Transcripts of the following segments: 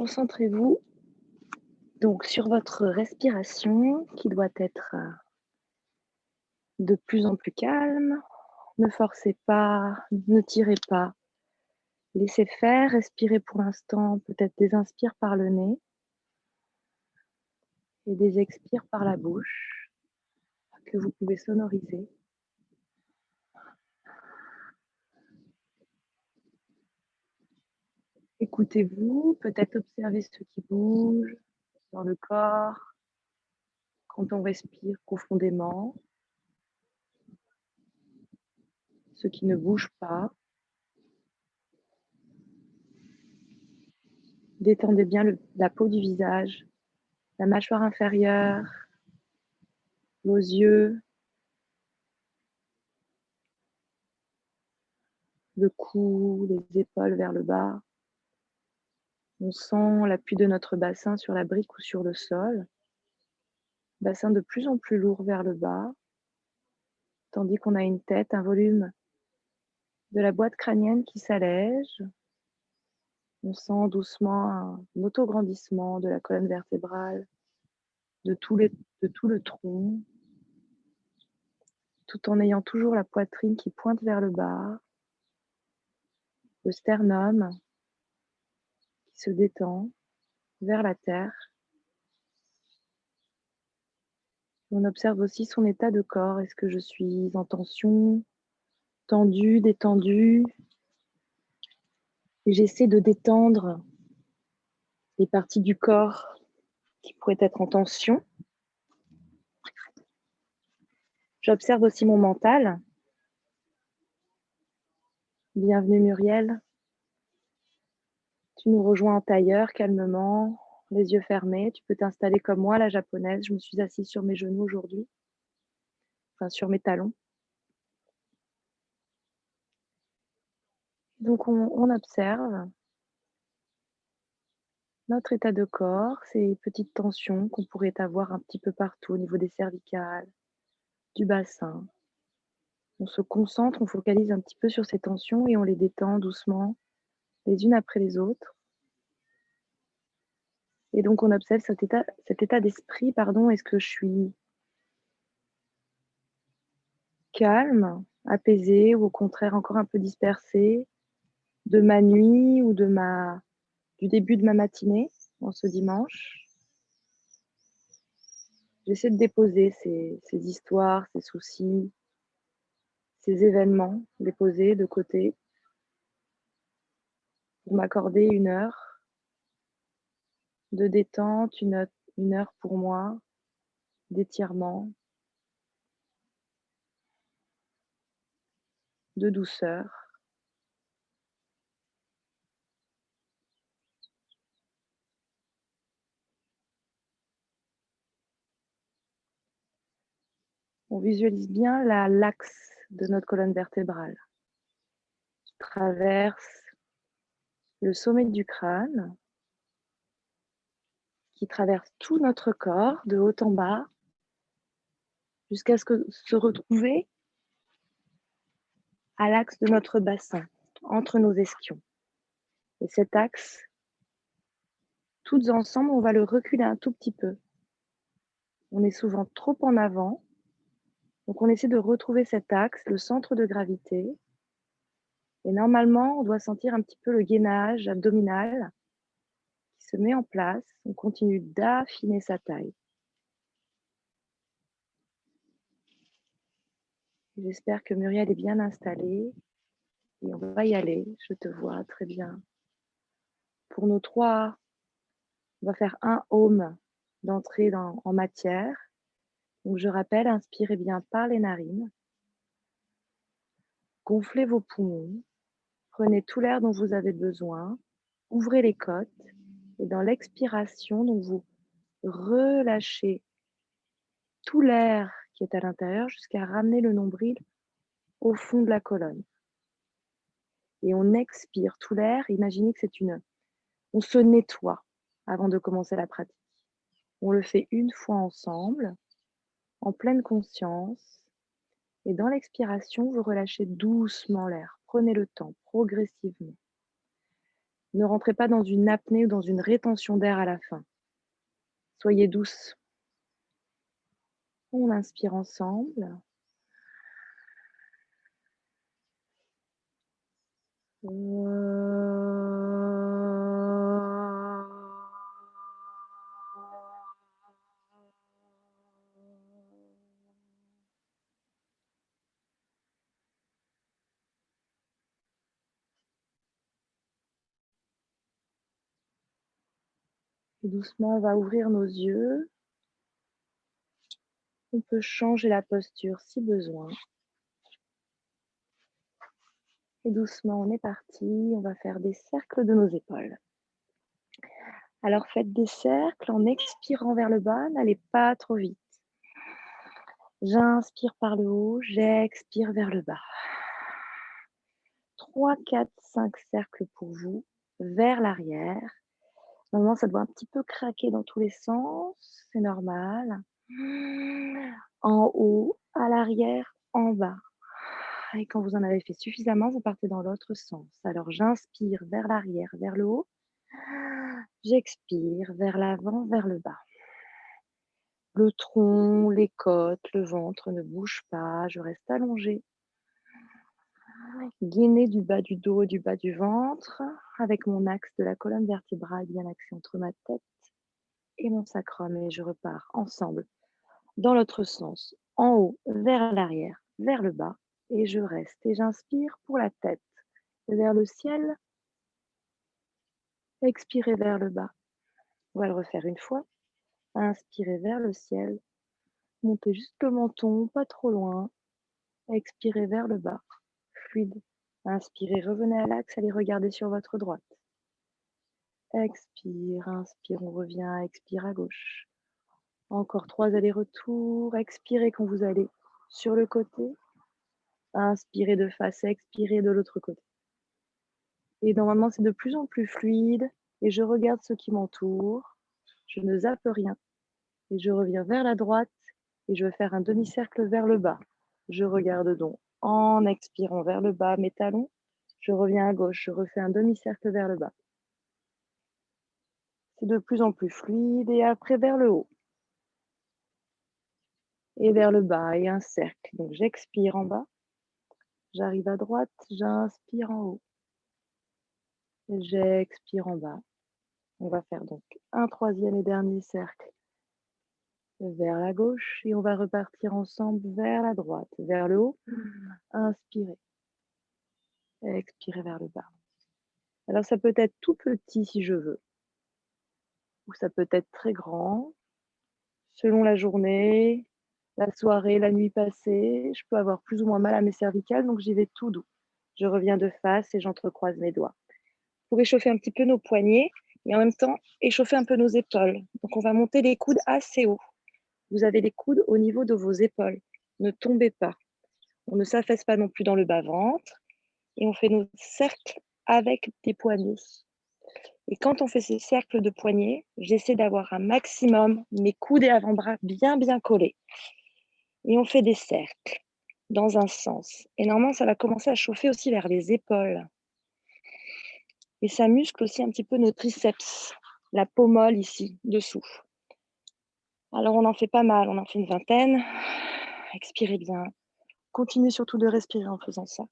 Concentrez-vous donc sur votre respiration qui doit être, de plus en plus calme. Ne forcez pas, ne tirez pas. Laissez faire, respirez pour l'instant, peut-être des inspires par le nez et des expires par la bouche que vous pouvez sonoriser. Écoutez-vous, peut-être observez ce qui bouge dans le corps quand on respire profondément, ce qui ne bouge pas. Détendez bien la peau du visage, la mâchoire inférieure, vos yeux, le cou, les épaules vers le bas. On sent l'appui de notre bassin sur la brique ou sur le sol. Bassin de plus en plus lourd vers le bas, tandis qu'on a une tête, un volume de la boîte crânienne qui s'allège. On sent doucement un autograndissement de la colonne vertébrale, de de tout le tronc, tout en ayant toujours la poitrine qui pointe vers le bas, le sternum qui se détend vers la terre. On observe aussi son état de corps. Est-ce que je suis en tension, tendue, détendue? Et j'essaie de détendre les parties du corps qui pourraient être en tension. J'observe aussi mon mental. Bienvenue Muriel. Tu nous rejoins en tailleur calmement, les yeux fermés. Tu peux t'installer comme moi, la japonaise. Je me suis assise sur mes genoux aujourd'hui, enfin sur mes talons. Donc on observe notre état de corps, ces petites tensions qu'on pourrait avoir un petit peu partout au niveau des cervicales, du bassin. On se concentre, on focalise un petit peu sur ces tensions et on les détend doucement, les unes après les autres. Et donc on observe cet état d'esprit, pardon. Est-ce que je suis calme, apaisée ou au contraire encore un peu dispersée de ma nuit ou du début de ma matinée en ce dimanche? J'essaie de déposer ces histoires, ces soucis, ces événements, les poser de côté pour m'accorder une heure de détente, une heure pour moi, d'étirement, de douceur. On visualise bien l'axe de notre colonne vertébrale qui traverse le sommet du crâne, qui traverse tout notre corps de haut en bas jusqu'à ce que se retrouver à l'axe de notre bassin, entre nos ischions. Et cet axe, toutes ensemble, on va le reculer un tout petit peu. On est souvent trop en avant, donc on essaie de retrouver cet axe, le centre de gravité. Et normalement, on doit sentir un petit peu le gainage abdominal qui se met en place. On continue d'affiner sa taille. J'espère que Muriel est bien installée et on va y aller. Je te vois très bien. Pour nos trois, on va faire un home d'entrée en matière. Donc je rappelle, inspirez bien par les narines. Gonflez vos poumons. Prenez tout l'air dont vous avez besoin. Ouvrez les côtes. Et dans l'expiration, donc vous relâchez tout l'air qui est à l'intérieur jusqu'à ramener le nombril au fond de la colonne. Et on expire tout l'air. Imaginez que on se nettoie avant de commencer la pratique. On le fait une fois ensemble, en pleine conscience. Et dans l'expiration, vous relâchez doucement l'air. Prenez le temps, progressivement. Ne rentrez pas dans une apnée ou dans une rétention d'air à la fin. Soyez douce. On inspire ensemble. Et doucement, on va ouvrir nos yeux. On peut changer la posture si besoin. Et doucement, on est parti. On va faire des cercles de nos épaules. Alors faites des cercles en expirant vers le bas. N'allez pas trop vite. J'inspire par le haut, j'expire vers le bas. 3, 4, 5 cercles pour vous, vers l'arrière. Normalement, ça doit un petit peu craquer dans tous les sens, c'est normal. En haut, à l'arrière, en bas. Et quand vous en avez fait suffisamment, vous partez dans l'autre sens. Alors, j'inspire vers l'arrière, vers le haut. J'expire vers l'avant, vers le bas. Le tronc, les côtes, le ventre ne bougent pas. Je reste allongée. Gainer du bas du dos et du bas du ventre, avec mon axe de la colonne vertébrale bien axé entre ma tête et mon sacrum. Et je repars ensemble dans l'autre sens, en haut, vers l'arrière, vers le bas. Et je reste et j'inspire pour la tête, vers le ciel, expirez vers le bas. On va le refaire une fois. Inspirez vers le ciel, montez juste le menton, pas trop loin. Expirez vers le bas, fluide. Inspirez, revenez à l'axe, allez regarder sur votre droite. Expire, inspire, on revient, expire à gauche. Encore 3 allers-retours. Expirez quand vous allez sur le côté. Inspirez de face, expirez de l'autre côté. Et normalement, c'est de plus en plus fluide. Et je regarde ce qui m'entoure. Je ne zappe rien. Et je reviens vers la droite. Et je vais faire un demi-cercle vers le bas. Je regarde donc en expirant vers le bas mes talons. Je reviens à gauche. Je refais un demi-cercle vers le bas. C'est de plus en plus fluide. Et après, vers le haut. Et vers le bas. Et un cercle. Donc, j'expire en bas. J'arrive à droite. J'inspire en haut. J'expire en bas. On va faire donc un troisième et dernier cercle vers la gauche et on va repartir ensemble vers la droite, vers le haut. Inspirez. Expirez vers le bas. Alors ça peut être tout petit si je veux, ou ça peut être très grand, selon la journée, la soirée, la nuit passée. Je peux avoir plus ou moins mal à mes cervicales, donc j'y vais tout doux. Je reviens de face et j'entrecroise mes doigts. Pour échauffer un petit peu nos poignets et en même temps échauffer un peu nos épaules. Donc on va monter les coudes assez haut. Vous avez les coudes au niveau de vos épaules. Ne tombez pas. On ne s'affaisse pas non plus dans le bas-ventre. Et on fait nos cercles avec des poignets. Et quand on fait ces cercles de poignets, j'essaie d'avoir un maximum mes coudes et avant-bras bien, bien collés. Et on fait des cercles dans un sens. Et normalement, ça va commencer à chauffer aussi vers les épaules. Et ça muscle aussi un petit peu nos triceps, la peau molle ici, dessous. Alors, on en fait pas mal, on en fait une vingtaine. Expirez bien. Continuez surtout de respirer en faisant ça.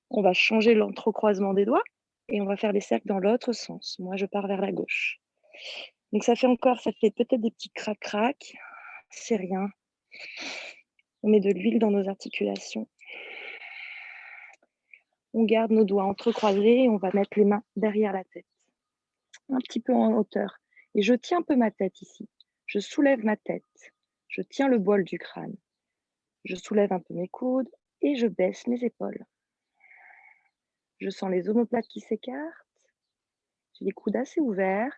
On va changer l'entrecroisement des doigts et on va faire les cercles dans l'autre sens. Moi, je pars vers la gauche. Donc, ça fait peut-être des petits crac-crac. C'est rien. On met de l'huile dans nos articulations. On garde nos doigts entrecroisés et on va mettre les mains derrière la tête. Un petit peu en hauteur. Et je tiens un peu ma tête ici. Je soulève ma tête. Je tiens le bol du crâne. Je soulève un peu mes coudes et je baisse mes épaules. Je sens les omoplates qui s'écartent. J'ai les coudes assez ouverts,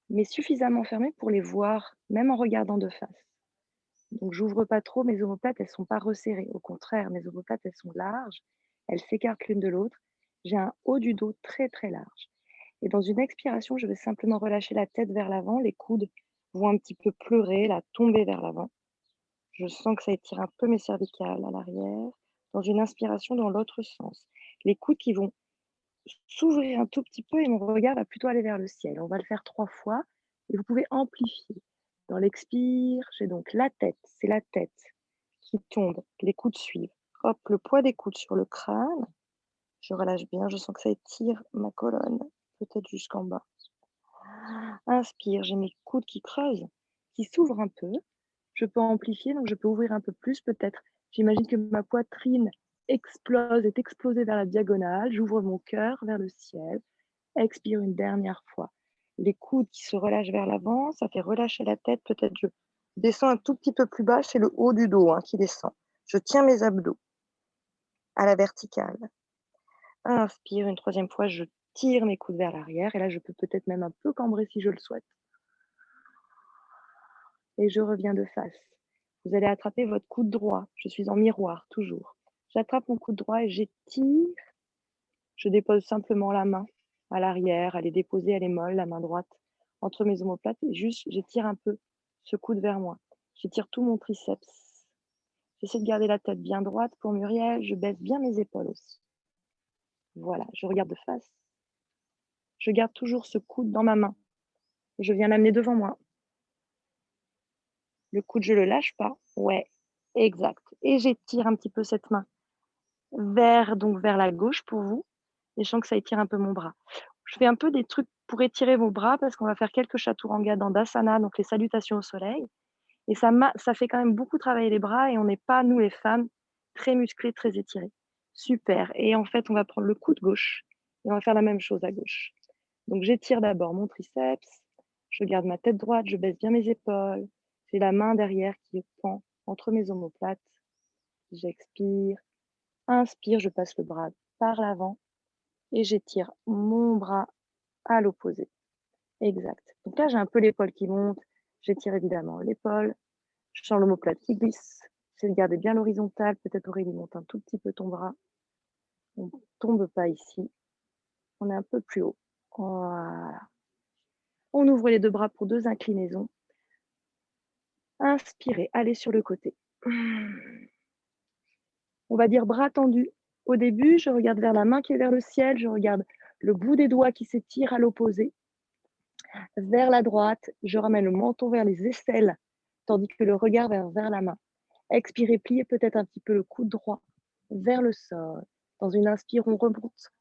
mais suffisamment fermés pour les voir, même en regardant de face. Donc, j'ouvre pas trop, mes omoplates, elles sont pas resserrées. Au contraire, mes omoplates, elles sont larges, elles s'écartent l'une de l'autre. J'ai un haut du dos très, très large. Et dans une expiration, je vais simplement relâcher la tête vers l'avant, les coudes vont un petit peu pleurer, là, tomber vers l'avant. Je sens que ça étire un peu mes cervicales à l'arrière. Dans une inspiration, dans l'autre sens. Les coudes qui vont s'ouvrir un tout petit peu et mon regard va plutôt aller vers le ciel. On va le faire 3 fois et vous pouvez amplifier. Dans l'expire, j'ai donc la tête, c'est la tête qui tombe, les coudes suivent. Hop, le poids des coudes sur le crâne. Je relâche bien, je sens que ça étire ma colonne, peut-être jusqu'en bas. Inspire, j'ai mes coudes qui creusent, qui s'ouvrent un peu. Je peux amplifier, donc je peux ouvrir un peu plus peut-être. J'imagine que ma poitrine explose, est explosée vers la diagonale. J'ouvre mon cœur vers le ciel. Expire une dernière fois. Les coudes qui se relâchent vers l'avant, ça fait relâcher la tête. Peut-être je descends un tout petit peu plus bas, c'est le haut du dos qui descend. Je tiens mes abdos à la verticale. Inspire une troisième fois, je tire mes coudes vers l'arrière et là je peux peut-être même un peu cambrer si je le souhaite. Et je reviens de face. Vous allez attraper votre coude droit. Je suis en miroir, toujours. J'attrape mon coude droit et j'étire. Je dépose simplement la main à l'arrière. Elle est déposée, elle est molle, la main droite, entre mes omoplates. Et juste, j'étire un peu ce coude vers moi. J'étire tout mon triceps. J'essaie de garder la tête bien droite pour Muriel. Je baisse bien mes épaules aussi. Voilà, je regarde de face. Je garde toujours ce coude dans ma main. Je viens l'amener devant moi. Le coude, je ne le lâche pas. Ouais, exact. Et j'étire un petit peu cette main donc vers la gauche pour vous. Et je sens que ça étire un peu mon bras. Je fais un peu des trucs pour étirer vos bras parce qu'on va faire quelques chaturanga dandasana, donc les salutations au soleil. Et ça fait quand même beaucoup travailler les bras et on n'est pas, nous les femmes, très musclées, très étirées. Super. Et en fait, on va prendre le coude gauche et on va faire la même chose à gauche. Donc j'étire d'abord mon triceps, je garde ma tête droite, je baisse bien mes épaules. J'ai la main derrière qui pend entre mes omoplates. J'expire. Inspire, je passe le bras par l'avant et j'étire mon bras à l'opposé. Exact. Donc là, j'ai un peu l'épaule qui monte. J'étire évidemment l'épaule. Je sens l'omoplate qui glisse. J'essaie de garder bien l'horizontale. Peut-être Aurélie monte un tout petit peu ton bras. On ne tombe pas ici. On est un peu plus haut. Voilà. On ouvre les deux bras pour 2 inclinaisons. Inspirez, allez sur le côté. On va dire bras tendus. Au début, je regarde vers la main qui est vers le ciel. Je regarde le bout des doigts qui s'étire à l'opposé. Vers la droite, je ramène le menton vers les aisselles, tandis que le regard vers la main. Expirez, pliez peut-être un petit peu le coude droit vers le sol. Dans une inspire, on remonte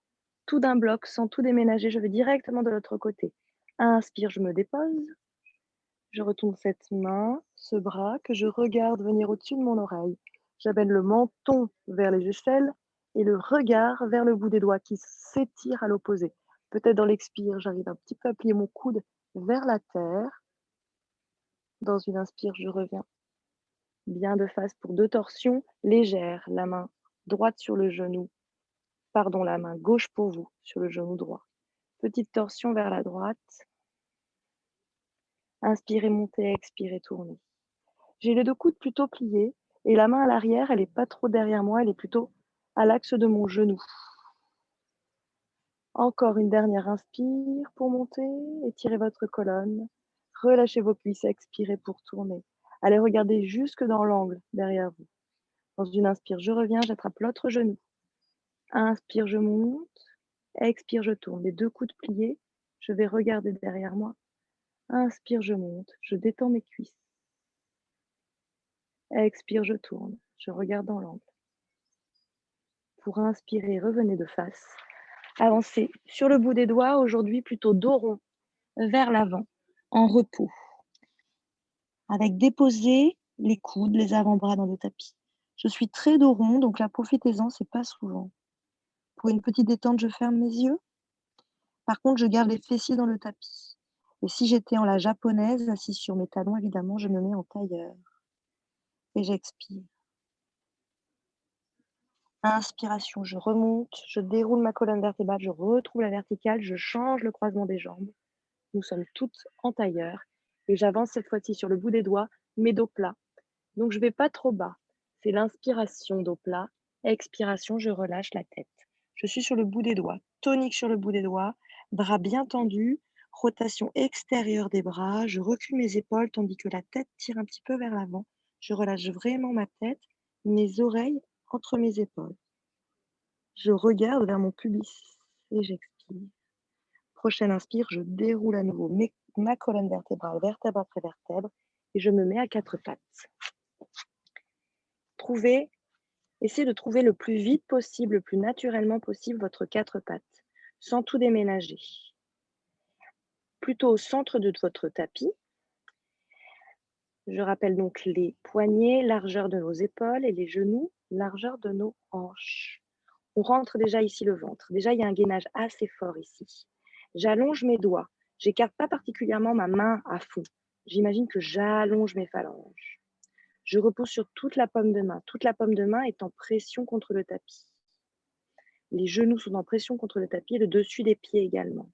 tout d'un bloc sans tout déménager. Je vais directement de l'autre côté. Inspire, je me dépose. Je retourne cette main, ce bras que je regarde venir au-dessus de mon oreille. J'amène le menton vers les aisselles et le regard vers le bout des doigts qui s'étire à l'opposé. Peut-être dans l'expire, j'arrive un petit peu à plier mon coude vers la terre. Dans une inspire, je reviens bien de face pour 2 torsions légères. La main droite sur le genou, pardon, la main gauche pour vous sur le genou droit. Petite torsion vers la droite. Inspirez, montez, expirez, tournez. J'ai les 2 coudes plutôt pliés et la main à l'arrière, elle n'est pas trop derrière moi, elle est plutôt à l'axe de mon genou. Encore une dernière inspire pour monter, étirez votre colonne, relâchez vos cuisses, expirez pour tourner. Allez regarder jusque dans l'angle derrière vous. Dans une inspire, je reviens, j'attrape l'autre genou. Inspire, je monte, expire, je tourne. Les 2 coudes pliés, je vais regarder derrière moi. Inspire, je monte, je détends mes cuisses. Expire, je tourne, je regarde dans l'angle. Pour inspirer, revenez de face. Avancez sur le bout des doigts, aujourd'hui plutôt dos rond, vers l'avant, en repos. Avec déposer les coudes, les avant-bras dans le tapis. Je suis très dos rond, donc là, profitez-en, c'est pas souvent. Pour une petite détente, je ferme mes yeux. Par contre, je garde les fessiers dans le tapis. Et si j'étais en la japonaise, assise sur mes talons, évidemment, je me mets en tailleur. Et j'expire. Inspiration, je remonte, je déroule ma colonne vertébrale, je retrouve la verticale, je change le croisement des jambes. Nous sommes toutes en tailleur. Et j'avance cette fois-ci sur le bout des doigts, mes dos plats. Donc, je ne vais pas trop bas. C'est l'inspiration, dos plat. Expiration, je relâche la tête. Je suis sur le bout des doigts, tonique sur le bout des doigts, bras bien tendus, rotation extérieure des bras. Je recule mes épaules tandis que la tête tire un petit peu vers l'avant. Je relâche vraiment ma tête, mes oreilles entre mes épaules. Je regarde vers mon pubis. et j'expire. Prochaine inspire, je déroule à nouveau ma colonne vertébrale, vertèbre après vertèbre, et je me mets à 4 pattes. Essayez de trouver le plus vite possible, le plus naturellement possible votre 4 pattes, sans tout déménager. Plutôt au centre de votre tapis. Je rappelle donc les poignets, largeur de nos épaules, et les genoux, largeur de nos hanches. On rentre déjà ici le ventre. Déjà, il y a un gainage assez fort ici. J'allonge mes doigts. J'écarte pas particulièrement ma main à fond. J'imagine que j'allonge mes phalanges. Je repose sur toute la paume de main. Toute la paume de main est en pression contre le tapis. Les genoux sont en pression contre le tapis et le dessus des pieds également.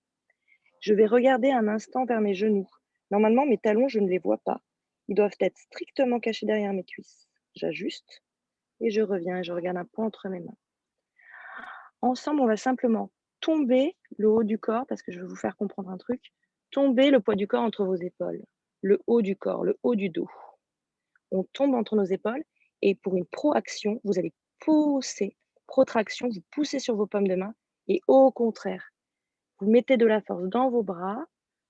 Je vais regarder un instant vers mes genoux. Normalement, mes talons, je ne les vois pas. Ils doivent être strictement cachés derrière mes cuisses. J'ajuste et je reviens et je regarde un point entre mes mains. Ensemble, on va simplement tomber le haut du corps, parce que je vais vous faire comprendre un truc. Tomber le poids du corps entre vos épaules. Le haut du corps, le haut du dos. On tombe entre nos épaules et pour une proaction, vous allez pousser. Protraction, vous poussez sur vos paumes de main et au contraire, vous mettez de la force dans vos bras,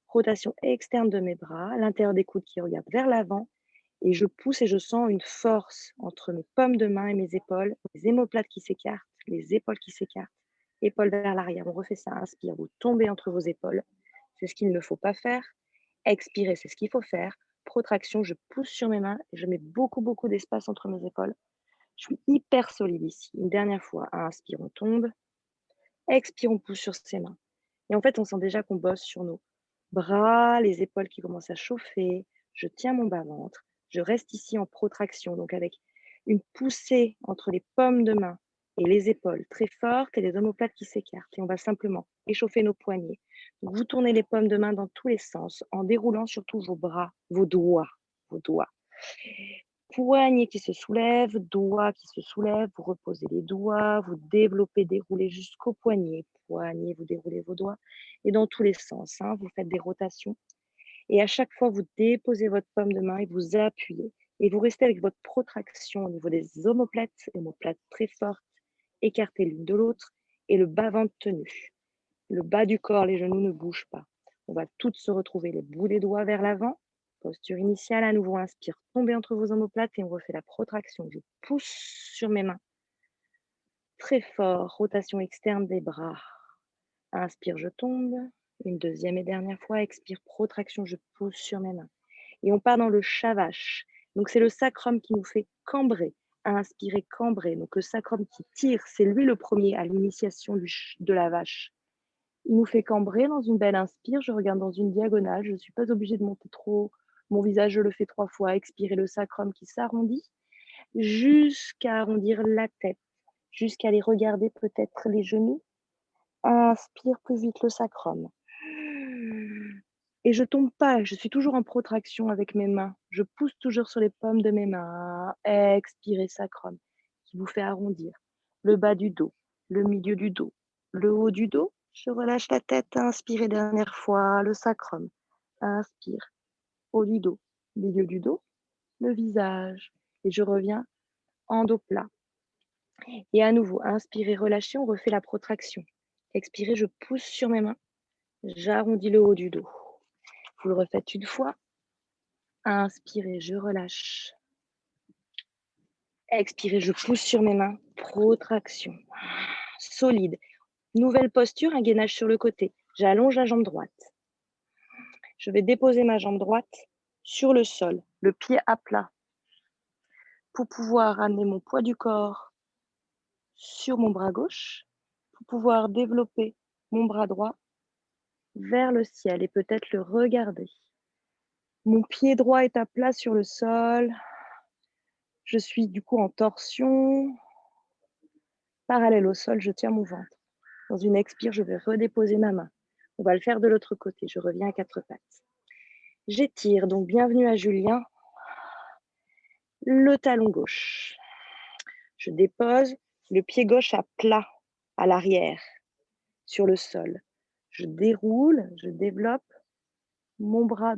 rotation externe de mes bras, l'intérieur des coudes qui regarde vers l'avant et je pousse et je sens une force entre mes paumes de main et mes épaules, les omoplates qui s'écartent, les épaules qui s'écartent, épaules vers l'arrière. On refait ça, inspire, vous tombez entre vos épaules, c'est ce qu'il ne faut pas faire. Expirez, c'est ce qu'il faut faire. Protraction, je pousse sur mes mains et je mets beaucoup d'espace entre mes épaules. Je suis hyper solide ici. Une dernière fois, inspire, on tombe. Expire, on pousse sur ses mains. Et en fait, on sent déjà qu'on bosse sur nos bras, les épaules qui commencent à chauffer. Je tiens mon bas-ventre. Je reste ici en protraction, donc avec une poussée entre les paumes de main et les épaules très fortes et les omoplates qui s'écartent. Et on va simplement échauffer nos poignets. Donc, vous tournez les paumes de main dans tous les sens en déroulant surtout vos bras, vos doigts, vos doigts. Poignets qui se soulèvent, doigts qui se soulèvent, vous reposez les doigts, vous développez, déroulez jusqu'au poignet. Poignet, vous déroulez vos doigts. Et dans tous les sens, vous faites des rotations. Et à chaque fois, vous déposez votre paume de main et vous appuyez. Et vous restez avec votre protraction au niveau des omoplates très fortes, écartées l'une de l'autre, et le bas-ventre tenu. Le bas du corps, les genoux ne bougent pas. On va toutes se retrouver, les bouts des doigts vers l'avant. Posture initiale, à nouveau, inspire, tombez entre vos omoplates et on refait la protraction. Je pousse sur mes mains. Très fort, rotation externe des bras. Inspire, je tombe. Une deuxième et dernière fois, expire, protraction, je pousse sur mes mains. Et on part dans le shavash. Donc, c'est le sacrum qui nous fait cambrer. Inspirer, cambrer. Donc, le sacrum qui tire, c'est lui le premier à l'initiation de la vache. Il nous fait cambrer dans une belle inspire. Je regarde dans une diagonale. Je ne suis pas obligée de monter trop. Mon visage, je le fais 3 fois. Expirer le sacrum qui s'arrondit jusqu'à arrondir la tête, jusqu'à aller regarder peut-être les genoux. Inspire plus vite le sacrum. Et je tombe pas, je suis toujours en protraction avec mes mains. Je pousse toujours sur les paumes de mes mains. Expirez sacrum, qui vous fait arrondir le bas du dos, le milieu du dos, le haut du dos. Je relâche la tête. Inspirez dernière fois, le sacrum. Inspire, haut du dos, milieu du dos, le visage. Et je reviens en dos plat. Et à nouveau, inspirez, relâchez, on refait la protraction. Expirez, je pousse sur mes mains. J'arrondis le haut du dos. Vous le refaites une fois. Inspirez, je relâche. Expirez, je pousse sur mes mains. Protraction. Solide. Nouvelle posture, un gainage sur le côté. J'allonge la jambe droite. Je vais déposer ma jambe droite sur le sol, le pied à plat, pour pouvoir amener mon poids du corps sur mon bras gauche, pour pouvoir développer mon bras droit vers le ciel et peut-être le regarder. Mon pied droit est à plat sur le sol. Je suis du coup en torsion. Parallèle au sol, je tiens mon ventre. Dans une expire, je vais redéposer ma main. On va le faire de l'autre côté. Je reviens à 4 pattes. J'étire, donc bienvenue à Julien. Le talon gauche. Je dépose le pied gauche à plat, à l'arrière, sur le sol. Je déroule, je développe mon bras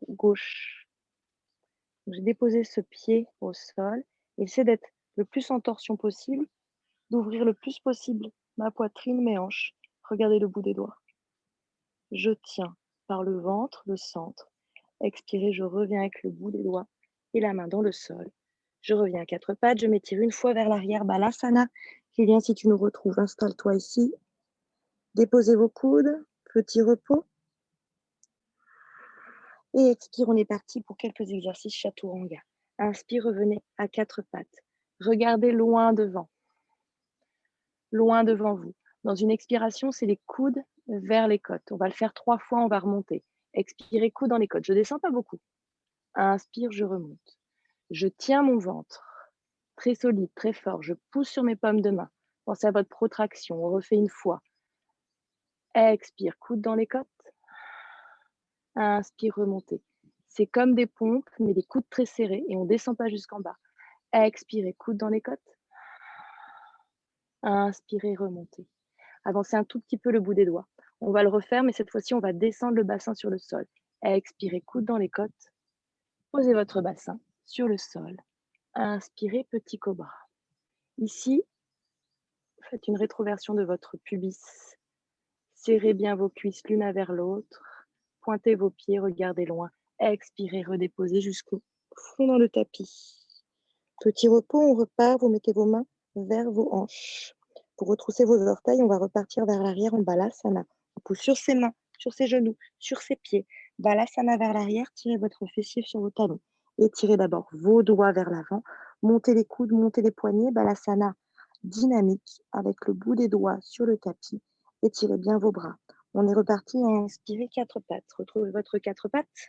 gauche. J'ai déposé ce pied au sol et j'essaie d'être le plus en torsion possible, d'ouvrir le plus possible ma poitrine, mes hanches. Regardez le bout des doigts. Je tiens par le ventre, le centre. Expirez, je reviens avec le bout des doigts et la main dans le sol. Je reviens à quatre pattes, je m'étire une fois vers l'arrière, Balasana. Kylian, si tu nous retrouves, installe-toi ici. Déposez vos coudes, petit repos. Et expire, on est parti pour quelques exercices Chaturanga. Inspire, revenez à quatre pattes. Regardez loin devant vous. Dans une expiration, c'est les coudes vers les côtes. On va le faire 3 fois, on va remonter. Expirez, coudes dans les côtes. Je descends pas beaucoup. Inspire, je remonte. Je tiens mon ventre, très solide, très fort. Je pousse sur mes paumes de main. Pensez à votre protraction. On refait une fois. Expire, coude dans les côtes. Inspire, remontez. C'est comme des pompes, mais les coudes très serrés et on ne descend pas jusqu'en bas. Expirez, coude dans les côtes. Inspirez, remontez. Avancez un tout petit peu le bout des doigts. On va le refaire, mais cette fois-ci, on va descendre le bassin sur le sol. Expirez, coude dans les côtes. Posez votre bassin sur le sol. Inspirez, petit cobra. Ici, faites une rétroversion de votre pubis. Serrez bien vos cuisses l'une vers l'autre. Pointez vos pieds, regardez loin. Expirez, redéposez jusqu'au fond dans le tapis. Petit repos, on repart, vous mettez vos mains vers vos hanches. Pour retrousser vos orteils, on va repartir vers l'arrière en Balasana. On pousse sur ses mains, sur ses genoux, sur ses pieds. Balasana vers l'arrière, tirez votre fessier sur vos talons. Étirez d'abord vos doigts vers l'avant. Montez les coudes, montez les poignets. Balasana dynamique avec le bout des doigts sur le tapis. Étirez bien vos bras. On est reparti à inspirer quatre pattes. Retrouvez votre quatre pattes.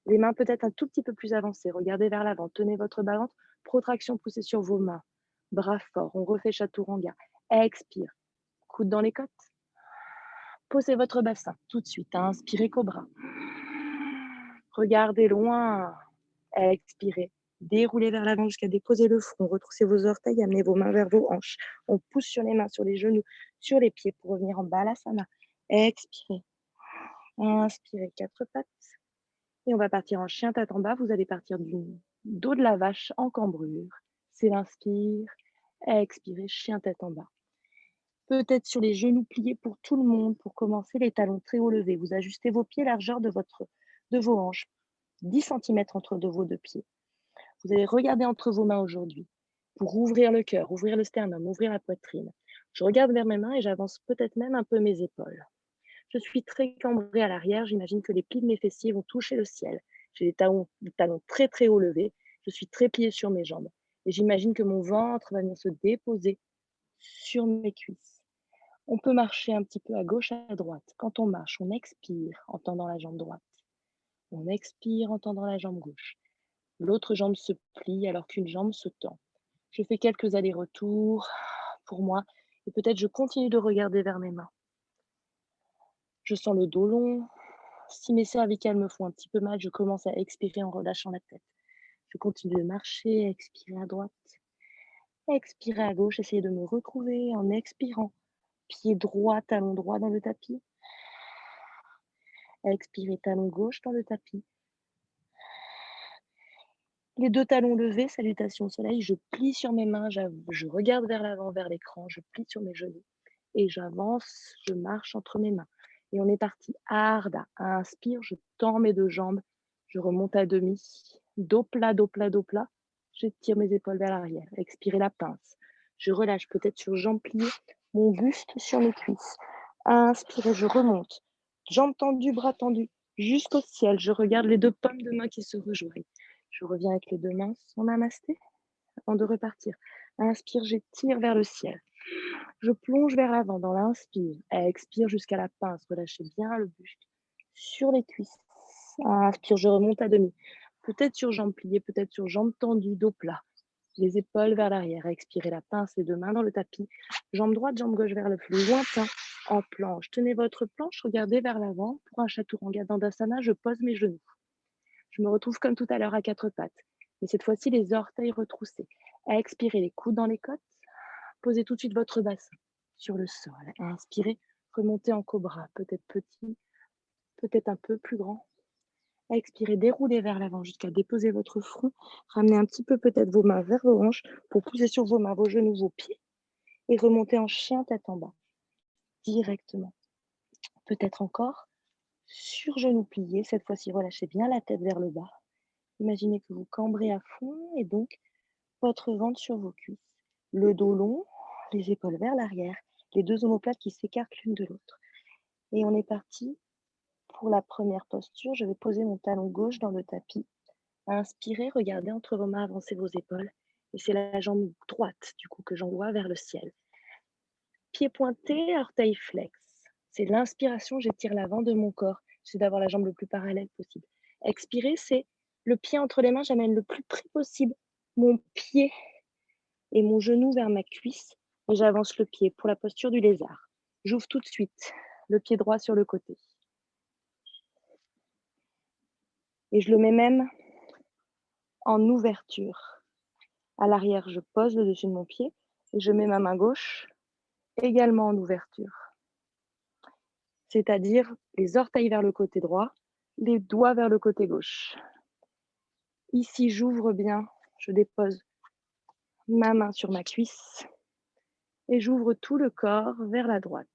Les mains peut-être un tout petit peu plus avancées. Regardez vers l'avant. Tenez votre bas ventre. Protraction, poussez sur vos mains. Bras forts. On refait Chaturanga. Expire. Coude dans les côtes. Posez votre bassin tout de suite. Inspirez Cobra. Regardez loin. Expirez. Déroulez vers l'avant jusqu'à déposer le front. Retroussez vos orteils. Amenez vos mains vers vos hanches. On pousse sur les mains, sur les genoux, sur les pieds pour revenir en Balasana. Expirez. Inspirez. Quatre pattes. Et on va partir en chien tête en bas. Vous allez partir du dos de la vache en cambrure. C'est l'inspire. Expirez, chien tête en bas. Peut-être sur les genoux pliés pour tout le monde. Pour commencer, les talons très haut levés. Vous ajustez vos pieds, largeur de vos hanches. 10 cm entre vos deux pieds. Vous allez regarder entre vos mains aujourd'hui pour ouvrir le cœur, ouvrir le sternum, ouvrir la poitrine. Je regarde vers mes mains et j'avance peut-être même un peu mes épaules. Je suis très cambrée à l'arrière. J'imagine que les plis de mes fessiers vont toucher le ciel. J'ai des talons très très haut levés. Je suis très pliée sur mes jambes. Et j'imagine que mon ventre va venir se déposer sur mes cuisses. On peut marcher un petit peu à gauche, à droite. Quand on marche, on expire en tendant la jambe droite. On expire en tendant la jambe gauche. L'autre jambe se plie alors qu'une jambe se tend. Je fais quelques allers-retours pour moi et peut-être je continue de regarder vers mes mains. Je sens le dos long. Si mes cervicales me font un petit peu mal, je commence à expirer en relâchant la tête. Je continue de marcher, expirer à droite, expirer à gauche, essayer de me retrouver en expirant. Pied droit, talon droit dans le tapis. Expirer, talon gauche dans le tapis. Les deux talons levés, salutations au soleil. Je plie sur mes mains, je regarde vers l'avant, vers l'écran, je plie sur mes genoux et j'avance, je marche entre mes mains. Et on est parti. Ardha. Inspire, je tends mes deux jambes, je remonte à demi. Dos plat, dos plat, dos plat. J'étire mes épaules vers l'arrière. Expirez la pince. Je relâche peut-être sur jambes pliées, mon buste sur mes cuisses. Inspirez, je remonte. Jambes tendues, bras tendus, jusqu'au ciel. Je regarde les deux paumes de main qui se rejoignent. Je reviens avec les deux mains sans namasté avant de repartir. Inspire, j'étire vers le ciel. Je plonge vers l'avant dans l'inspire. Expire jusqu'à la pince. Relâchez bien le buste sur les cuisses. Inspire, je remonte à demi. Peut-être sur jambes pliées, peut-être sur jambes tendues, dos plat. Les épaules vers l'arrière. Expirez la pince, les deux mains dans le tapis. Jambe droite, jambe gauche vers le flou lointain. En planche. Tenez votre planche, regardez vers l'avant. Pour un Chaturanga Dandasana, je pose mes genoux. Je me retrouve comme tout à l'heure à quatre pattes. Mais cette fois-ci, les orteils retroussés. Expirez les coudes dans les côtes. Posez tout de suite votre bassin sur le sol. Inspirez, remontez en cobra. Peut-être petit, peut-être un peu plus grand. Expirez, déroulez vers l'avant jusqu'à déposer votre front. Ramenez un petit peu peut-être vos mains vers vos hanches pour pousser sur vos mains, vos genoux, vos pieds. Et remontez en chien tête en bas. Directement. Peut-être encore sur genou plié. Cette fois-ci, relâchez bien la tête vers le bas. Imaginez que vous cambrez à fond et donc votre ventre sur vos cuisses. Le dos long, les épaules vers l'arrière, les deux omoplates qui s'écartent l'une de l'autre. Et on est parti pour la première posture. Je vais poser mon talon gauche dans le tapis. Inspirez, regardez entre vos mains, avancez vos épaules. Et c'est la jambe droite, du coup, que j'envoie vers le ciel. Pied pointé, orteil flex. C'est l'inspiration, j'étire l'avant de mon corps. J'essaie d'avoir la jambe le plus parallèle possible. Expirez, c'est le pied entre les mains, j'amène le plus près possible mon pied et mon genou vers ma cuisse et j'avance le pied pour la posture du lézard. J'ouvre tout de suite le pied droit sur le côté. Et je le mets même en ouverture. À l'arrière, je pose le dessus de mon pied et je mets ma main gauche également en ouverture. C'est-à-dire les orteils vers le côté droit, les doigts vers le côté gauche. Ici, j'ouvre bien, je dépose ma main sur ma cuisse et j'ouvre tout le corps vers la droite.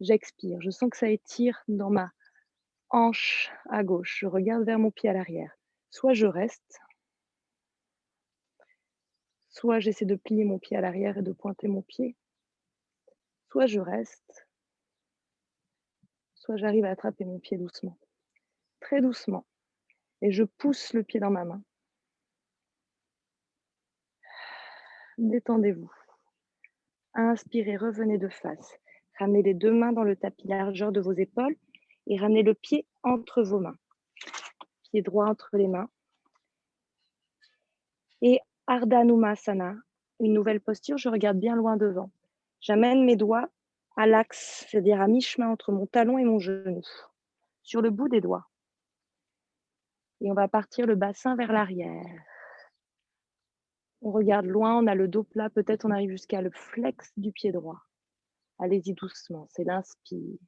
J'expire, je sens que ça étire dans ma hanche à gauche. Je regarde vers mon pied à l'arrière. Soit je reste, soit j'essaie de plier mon pied à l'arrière et de pointer mon pied. Soit je reste, soit j'arrive à attraper mon pied doucement, très doucement. Et je pousse le pied dans ma main. Détendez-vous. Inspirez, revenez de face. Ramenez les deux mains dans le tapis largeur de vos épaules et ramenez le pied entre vos mains. Pied droit entre les mains. Et Ardha Numasana, une nouvelle posture, je regarde bien loin devant. J'amène mes doigts à l'axe, c'est-à-dire à mi-chemin entre mon talon et mon genou, sur le bout des doigts. Et on va partir le bassin vers l'arrière. On regarde loin, on a le dos plat, peut-être on arrive jusqu'à le flex du pied droit. Allez-y doucement, c'est l'inspire.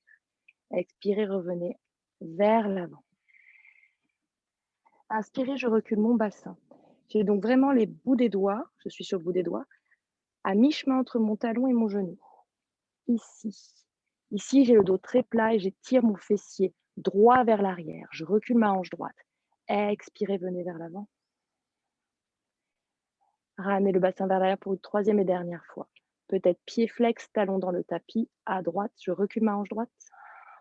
Expirez, revenez vers l'avant. Inspirez, je recule mon bassin. J'ai donc vraiment les bouts des doigts, je suis sur le bout des doigts, à mi-chemin entre mon talon et mon genou. Ici. Ici, j'ai le dos très plat et j'étire mon fessier droit vers l'arrière. Je recule ma hanche droite. Expirez, venez vers l'avant. Ramenez le bassin vers l'arrière pour une troisième et dernière fois. Peut-être pied flex, talon dans le tapis, à droite. Je recule ma hanche droite.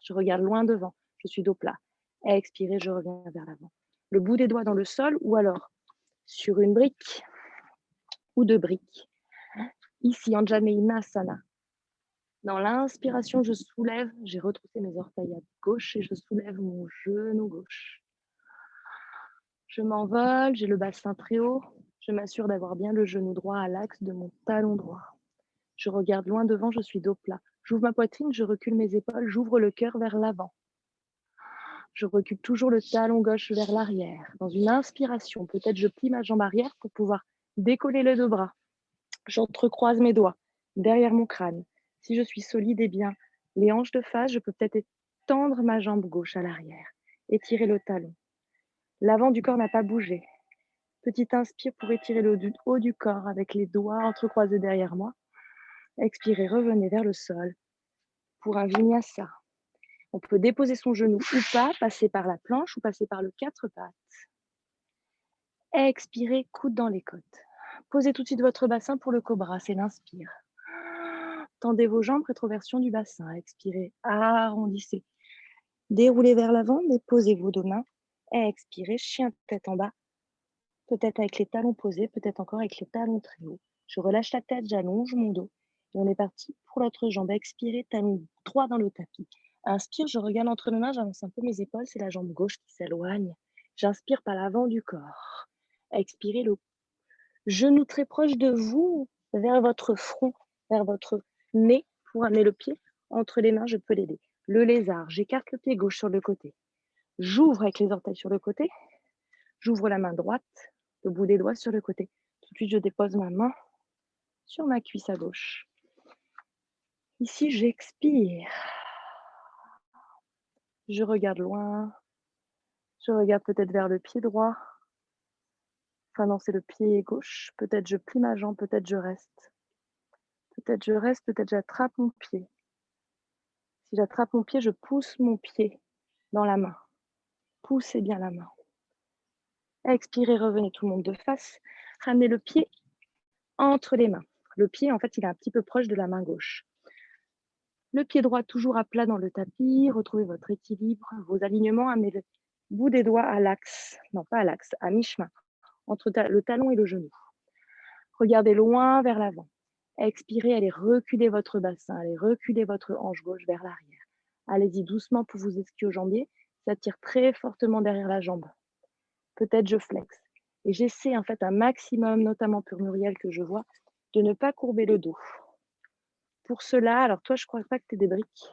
Je regarde loin devant. Je suis dos plat. Expirez, je reviens vers l'avant. Le bout des doigts dans le sol ou alors sur une brique ou deux briques. Ici, Anjaneyanasana. Dans l'inspiration, je soulève, j'ai retroussé mes orteils à gauche et je soulève mon genou gauche. Je m'envole, j'ai le bassin très haut. Je m'assure d'avoir bien le genou droit à l'axe de mon talon droit. Je regarde loin devant, je suis dos plat. J'ouvre ma poitrine, je recule mes épaules, j'ouvre le cœur vers l'avant. Je recule toujours le talon gauche vers l'arrière. Dans une inspiration, peut-être je plie ma jambe arrière pour pouvoir décoller les deux bras. J'entrecroise mes doigts derrière mon crâne. Si je suis solide et bien les hanches de face, je peux peut-être étendre ma jambe gauche à l'arrière, étirer le talon. L'avant du corps n'a pas bougé. Petite inspire pour étirer le haut du corps avec les doigts entrecroisés derrière moi. Expirez, revenez vers le sol pour un vinyasa. On peut déposer son genou ou pas, passer par la planche ou passer par le quatre pattes. Expirez, coude dans les côtes. Posez tout de suite votre bassin pour le cobra, c'est l'inspire. Tendez vos jambes, rétroversion du bassin. Expirez, arrondissez. Déroulez vers l'avant, déposez vos deux mains. Expirez, chien tête en bas. Peut-être avec les talons posés, peut-être encore avec les talons très hauts. Je relâche la tête, j'allonge mon dos. Et on est parti pour l'autre jambe. Expirez, talon droit dans le tapis. Inspire, je regarde entre mes mains, j'avance un peu mes épaules, c'est la jambe gauche qui s'éloigne. J'inspire par l'avant du corps. Expirez, le genou très proche de vous, vers votre front, vers votre nez, pour amener le pied entre les mains, je peux l'aider. Le lézard, j'écarte le pied gauche sur le côté. J'ouvre avec les orteils sur le côté. J'ouvre la main droite, le bout des doigts sur le côté. Tout de suite, je dépose ma main sur ma cuisse à gauche. Ici, j'expire. Je regarde loin. Je regarde peut-être vers le pied droit. Enfin non, c'est le pied gauche. Peut-être je plie ma jambe, peut-être je reste. Peut-être je reste, peut-être j'attrape mon pied. Si j'attrape mon pied, je pousse mon pied dans la main. Poussez bien la main. Expirez, revenez tout le monde de face. Ramenez le pied entre les mains. Le pied, en fait, il est un petit peu proche de la main gauche. Le pied droit toujours à plat dans le tapis. Retrouvez votre équilibre, vos alignements. Amenez le bout des doigts à l'axe. Non, pas à l'axe, à mi-chemin, entre le talon et le genou. Regardez loin vers l'avant. Expirez, allez reculer votre bassin. Allez reculer votre hanche gauche vers l'arrière. Allez-y doucement pour vous ischio-jambier. Ça tire très fortement derrière la jambe. Peut-être je flexe. Et j'essaie en fait un maximum, notamment pour Muriel que je vois, de ne pas courber le dos. Pour cela, alors toi, je ne crois pas que tu aies des briques.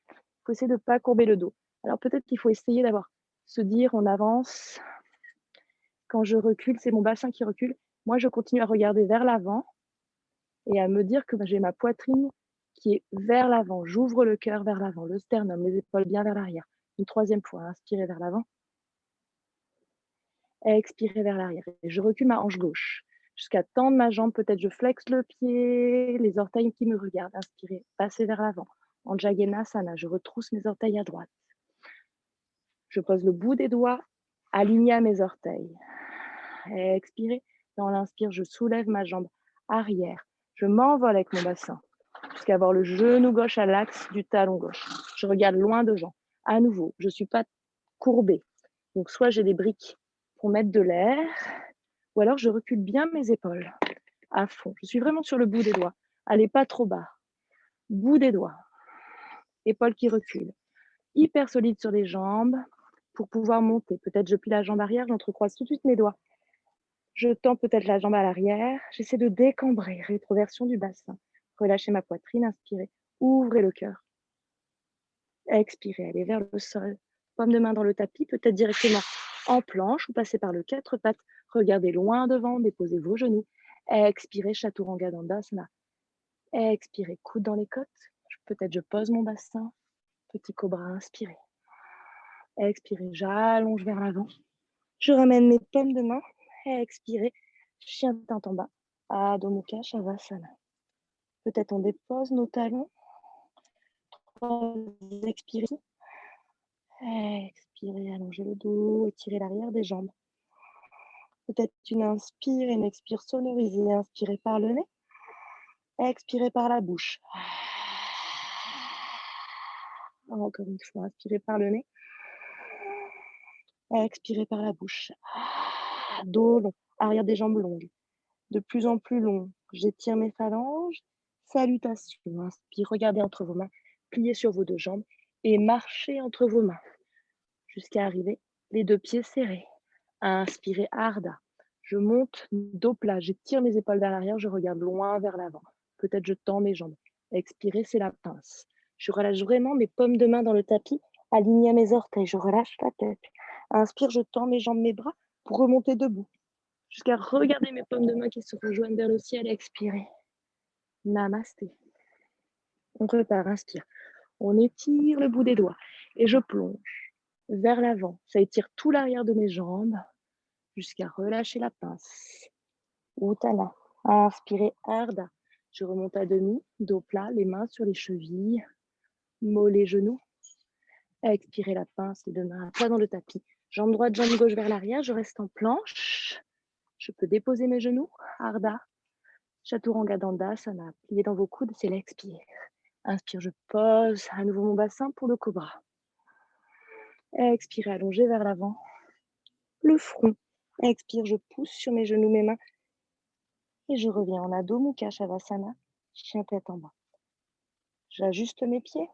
Il faut essayer de ne pas courber le dos. Alors peut-être qu'il faut essayer d'avoir, se dire, on avance. Quand je recule, c'est mon bassin qui recule. Moi, je continue à regarder vers l'avant et à me dire que j'ai ma poitrine qui est vers l'avant. J'ouvre le cœur vers l'avant, le sternum, les épaules bien vers l'arrière. Une troisième fois, inspirez vers l'avant. Expirez vers l'arrière. Et je recule ma hanche gauche jusqu'à tendre ma jambe. Peut-être je flexe le pied, les orteils qui me regardent. Inspirez, passez vers l'avant. En Jaganasana, je retrousse mes orteils à droite. Je pose le bout des doigts aligné à mes orteils. Expirez. Dans l'inspire, je soulève ma jambe arrière. Je m'envole avec mon bassin jusqu'à avoir le genou gauche à l'axe du talon gauche. Je regarde loin devant. À nouveau, je ne suis pas courbée. Donc, soit j'ai des briques pour mettre de l'air, ou alors je recule bien mes épaules à fond. Je suis vraiment sur le bout des doigts. Allez pas trop bas. Bout des doigts. Épaules qui reculent. Hyper solide sur les jambes pour pouvoir monter. Peut-être je plie la jambe arrière, j'entrecroise tout de suite mes doigts. Je tends peut-être la jambe à l'arrière. J'essaie de décambrer. Rétroversion du bassin. Relâchez ma poitrine. Inspirez. Ouvrez le cœur. Expirez. Allez vers le sol. Paume de main dans le tapis. Peut-être directement en planche ou passez par le quatre pattes. Regardez loin devant. Déposez vos genoux. Expirez. Chaturanga Dandasana. Expirez. Coude dans les côtes. Peut-être je pose mon bassin. Petit cobra. Inspirez. Expirez. J'allonge vers l'avant. Je ramène mes paumes de main. Expirez. Chien de tête en bas. Adho Mukha Shavasana. Peut-être on dépose nos talons. Expirez. Expirez, allongez le dos, étirez l'arrière des jambes. Peut-être une inspire et une expire sonorisée. Inspirez par le nez. Expirez par la bouche. Encore une fois, inspirez par le nez. Expirez par la bouche. Dos long, arrière des jambes longues. De plus en plus long. J'étire mes phalanges. Salutation. Inspire, regardez entre vos mains. Pliez sur vos deux jambes et marchez entre vos mains jusqu'à arriver les deux pieds serrés. Inspirez, Ardha. Je monte dos plat. J'étire mes épaules vers l'arrière. Je regarde loin vers l'avant. Peut-être je tends mes jambes. Expirez, c'est la pince. Je relâche vraiment mes paumes de main dans le tapis, alignées à mes orteils. Je relâche la tête. Inspire, je tends mes jambes, mes bras pour remonter debout. Jusqu'à regarder mes paumes de main qui se rejoignent vers le ciel. Expirez. Namasté. On repart, inspire. On étire le bout des doigts et je plonge vers l'avant. Ça étire tout l'arrière de mes jambes jusqu'à relâcher la pince. Uttana. Inspirez, Ardha. Je remonte à demi, dos plat, les mains sur les chevilles, mollets, genoux. Expirez la pince, les deux mains à plat dans le tapis. Jambe droite, jambe gauche vers l'arrière. Je reste en planche. Je peux déposer mes genoux. Ardha. Chaturanga Dandasana. Pliez dans vos coudes, c'est l'expire. Inspire, je pose à nouveau mon bassin pour le cobra. Expire, allongez vers l'avant. Le front. Expire, je pousse sur mes genoux, mes mains. Et je reviens en Adho Mukha Shavasana, chien tête en bas. J'ajuste mes pieds.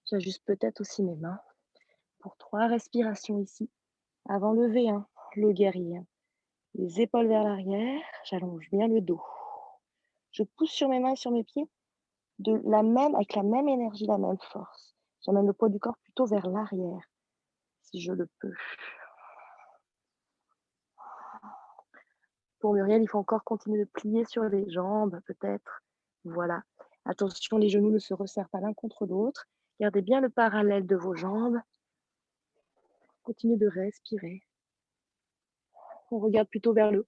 J'ajuste peut-être aussi mes mains. Pour 3 respirations ici. Avant le V1, le guerrier. Les épaules vers l'arrière. J'allonge bien le dos. Je pousse sur mes mains et sur mes pieds avec la même énergie, la même force. J'amène le poids du corps plutôt vers l'arrière, si je le peux. Pour Muriel, il faut encore continuer de plier sur les jambes, peut-être. Voilà. Attention, les genoux ne se resserrent pas l'un contre l'autre. Gardez bien le parallèle de vos jambes. Continuez de respirer. On regarde plutôt vers le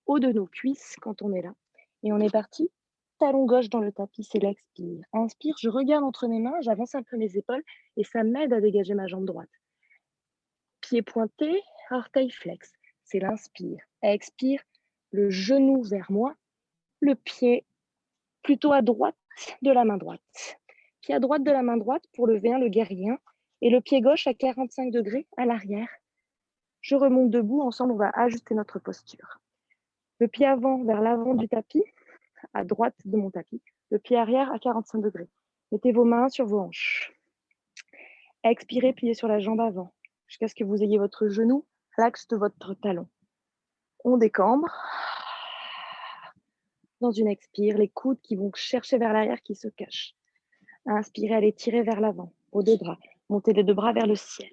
haut de nos cuisses quand on est là. Et on est parti talon gauche dans le tapis, c'est l'expire. Inspire, je regarde entre mes mains, j'avance un peu mes épaules et ça m'aide à dégager ma jambe droite. Pied pointé, orteil flex, c'est l'inspire. Expire, le genou vers moi, le pied plutôt à droite de la main droite. Pied à droite de la main droite pour le V1, le guerrier 1, et le pied gauche à 45 degrés à l'arrière. Je remonte debout, ensemble on va ajuster notre posture. Le pied avant vers l'avant du tapis, à droite de mon tapis, le pied arrière à 45 degrés. Mettez vos mains sur vos hanches. Expirez, pliez sur la jambe avant, jusqu'à ce que vous ayez votre genou à l'axe de votre talon. On décambre. Dans une expire, les coudes qui vont chercher vers l'arrière, qui se cachent. Inspirez, allez tirer vers l'avant, aux deux bras. Montez les deux bras vers le ciel.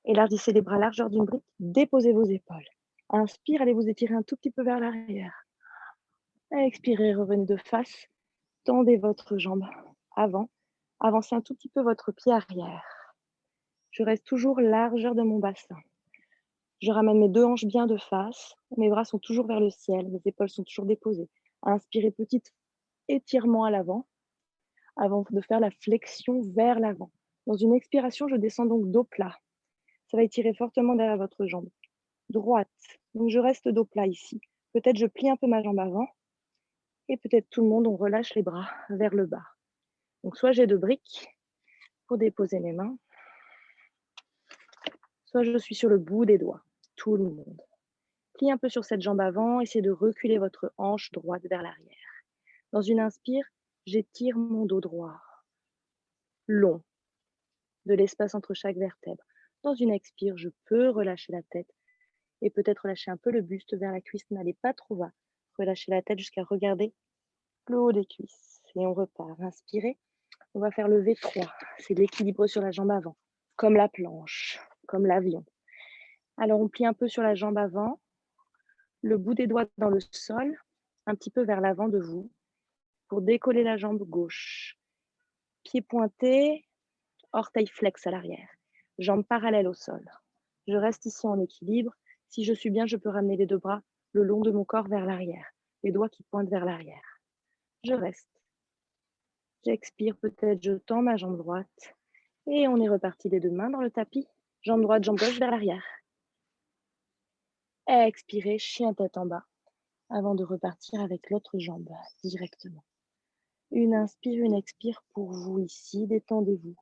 Élargissez les bras largeur d'une brique, déposez vos épaules. Inspire, allez vous étirer un tout petit peu vers l'arrière. Expirez, revenez de face. Tendez votre jambe avant. Avancez un tout petit peu votre pied arrière. Je reste toujours largeur de mon bassin. Je ramène mes deux hanches bien de face. Mes bras sont toujours vers le ciel. Mes épaules sont toujours déposées. Inspirez, petit étirement à l'avant avant de faire la flexion vers l'avant. Dans une expiration, je descends donc dos plat. Ça va étirer fortement derrière votre jambe droite. Donc je reste dos plat ici. Peut-être je plie un peu ma jambe avant. Et peut-être tout le monde, on relâche les bras vers le bas. Donc soit j'ai deux briques pour déposer mes mains, soit je suis sur le bout des doigts. Tout le monde. Pliez un peu sur cette jambe avant, essayez de reculer votre hanche droite vers l'arrière. Dans une inspire, j'étire mon dos droit, long, de l'espace entre chaque vertèbre. Dans une expire, je peux relâcher la tête et peut-être relâcher un peu le buste vers la cuisse. N'allez pas trop bas. Relâchez la tête jusqu'à regarder le haut des cuisses. Et on repart. Inspirez. On va faire le V3. C'est l'équilibre sur la jambe avant, comme la planche, comme l'avion. Alors, on plie un peu sur la jambe avant, le bout des doigts dans le sol, un petit peu vers l'avant de vous, pour décoller la jambe gauche. Pied pointé, orteil flex à l'arrière, jambes parallèles au sol. Je reste ici en équilibre. Si je suis bien, je peux ramener les deux bras le long de mon corps vers l'arrière, les doigts qui pointent vers l'arrière. Je reste. J'expire, peut-être je tends ma jambe droite. Et on est reparti les deux mains dans le tapis. Jambe droite, jambe gauche vers l'arrière. Expirez, chien tête en bas, avant de repartir avec l'autre jambe directement. Une inspire, une expire pour vous ici. Détendez-vous.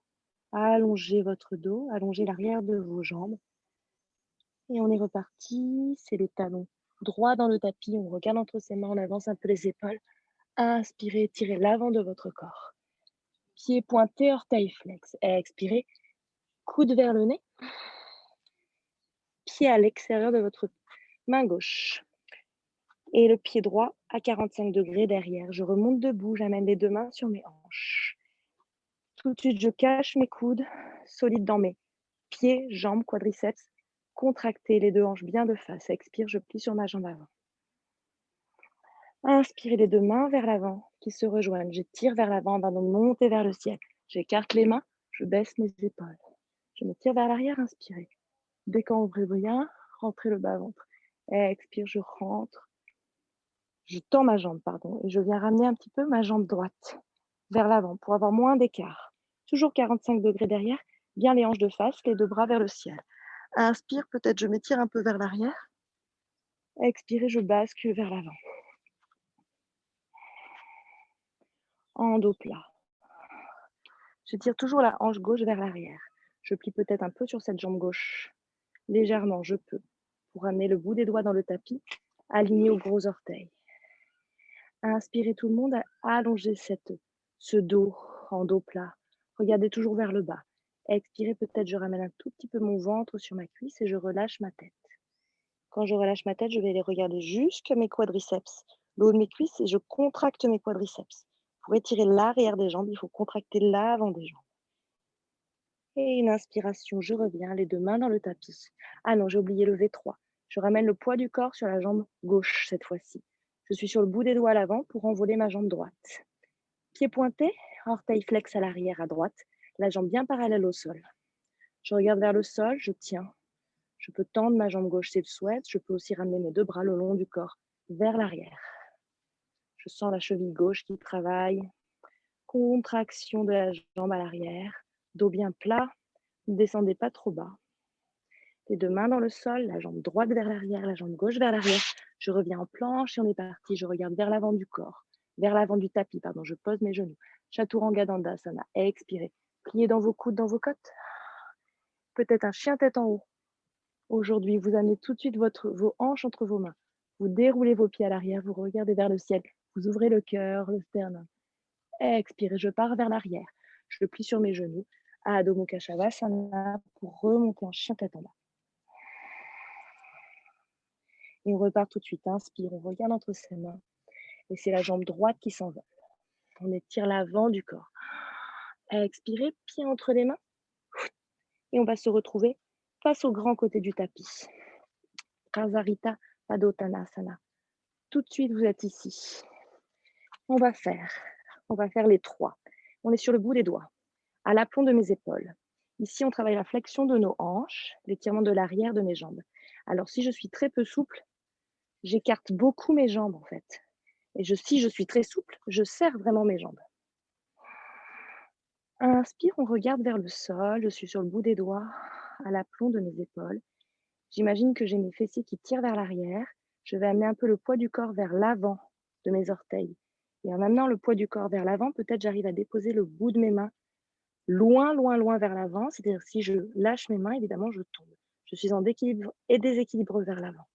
Allongez votre dos, allongez l'arrière de vos jambes. Et on est reparti. C'est les talons droits dans le tapis. On regarde entre ses mains, on avance un peu les épaules. Inspirez, tirez l'avant de votre corps. Pied pointé, orteil flex. Expirez, coude vers le nez. Pied à l'extérieur de votre main gauche. Et le pied droit à 45 degrés derrière. Je remonte debout, j'amène les deux mains sur mes hanches. Tout de suite, je cache mes coudes solides dans mes pieds, jambes, quadriceps. Contractez les deux hanches bien de face. Expire, je plie sur ma jambe avant. Inspirez les deux mains vers l'avant qui se rejoignent. Je tire vers l'avant, avant de monter vers le ciel. J'écarte les mains, je baisse mes épaules. Je me tire vers l'arrière, inspirez. Décambrez bien, rentrez le bas-ventre. Expire, je rentre. Je tends ma jambe, pardon, et je viens ramener un petit peu ma jambe droite vers l'avant pour avoir moins d'écart. Toujours 45 degrés derrière, bien les hanches de face, les deux bras vers le ciel. Inspire, peut-être je m'étire un peu vers l'arrière. Expirez, je bascule vers l'avant. En dos plat. Je tire toujours la hanche gauche vers l'arrière. Je plie peut-être un peu sur cette jambe gauche. Légèrement, je peux. Pour ramener le bout des doigts dans le tapis, aligné aux gros orteils. Inspirez tout le monde, allongez ce dos en dos plat. Regardez toujours vers le bas. Expirez, peut-être je ramène un tout petit peu mon ventre sur ma cuisse et je relâche ma tête. Quand je relâche ma tête, je vais aller regarder jusqu'à mes quadriceps, le haut de mes cuisses et je contracte mes quadriceps. Pour étirer l'arrière des jambes, il faut contracter l'avant des jambes. Et une inspiration, je reviens, les deux mains dans le tapis. Ah non, j'ai oublié le V3. Je ramène le poids du corps sur la jambe gauche cette fois-ci. Je suis sur le bout des doigts à l'avant pour envoler ma jambe droite. Pied pointé, orteil flex à l'arrière à droite, la jambe bien parallèle au sol. Je regarde vers le sol, je tiens. Je peux tendre ma jambe gauche si je le souhaite. Je peux aussi ramener mes deux bras le long du corps vers l'arrière. Je sens la cheville gauche qui travaille. Contraction de la jambe à l'arrière. Dos bien plat. Ne descendez pas trop bas. Les deux mains dans le sol, la jambe droite vers l'arrière, la jambe gauche vers l'arrière. Je reviens en planche et on est parti. Je regarde vers l'avant du corps, vers l'avant du tapis, pardon. Je pose mes genoux. Chaturanga Dandasana. Expirez. Pliez dans vos coudes, dans vos côtes. Peut-être un chien tête en haut. Aujourd'hui, vous amenez tout de suite vos hanches entre vos mains. Vous déroulez vos pieds à l'arrière, vous regardez vers le ciel. Vous ouvrez le cœur, le sternum. Expirez, je pars vers l'arrière. Je plie sur mes genoux. Adho Mukha Shavasana pour remonter en chien tête en bas. Et on repart tout de suite. Inspire, on regarde entre ses mains. Et c'est la jambe droite qui s'envole. On étire l'avant du corps. Expirez, pied entre les mains. Et on va se retrouver face au grand côté du tapis. Prasarita Padottanasana. Tout de suite, vous êtes ici. On va faire les 3. On est sur le bout des doigts, à l'aplomb de mes épaules. Ici, on travaille la flexion de nos hanches, l'étirement de l'arrière de mes jambes. Alors, si je suis très peu souple, j'écarte beaucoup mes jambes, en fait. Et si je suis très souple, je serre vraiment mes jambes. Inspire, on regarde vers le sol. Je suis sur le bout des doigts, à l'aplomb de mes épaules. J'imagine que j'ai mes fessiers qui tirent vers l'arrière. Je vais amener un peu le poids du corps vers l'avant de mes orteils. Et en amenant le poids du corps vers l'avant, peut-être j'arrive à déposer le bout de mes mains loin, loin, loin vers l'avant. C'est-à-dire si je lâche mes mains, évidemment, je tombe. Je suis en équilibre et déséquilibre vers l'avant.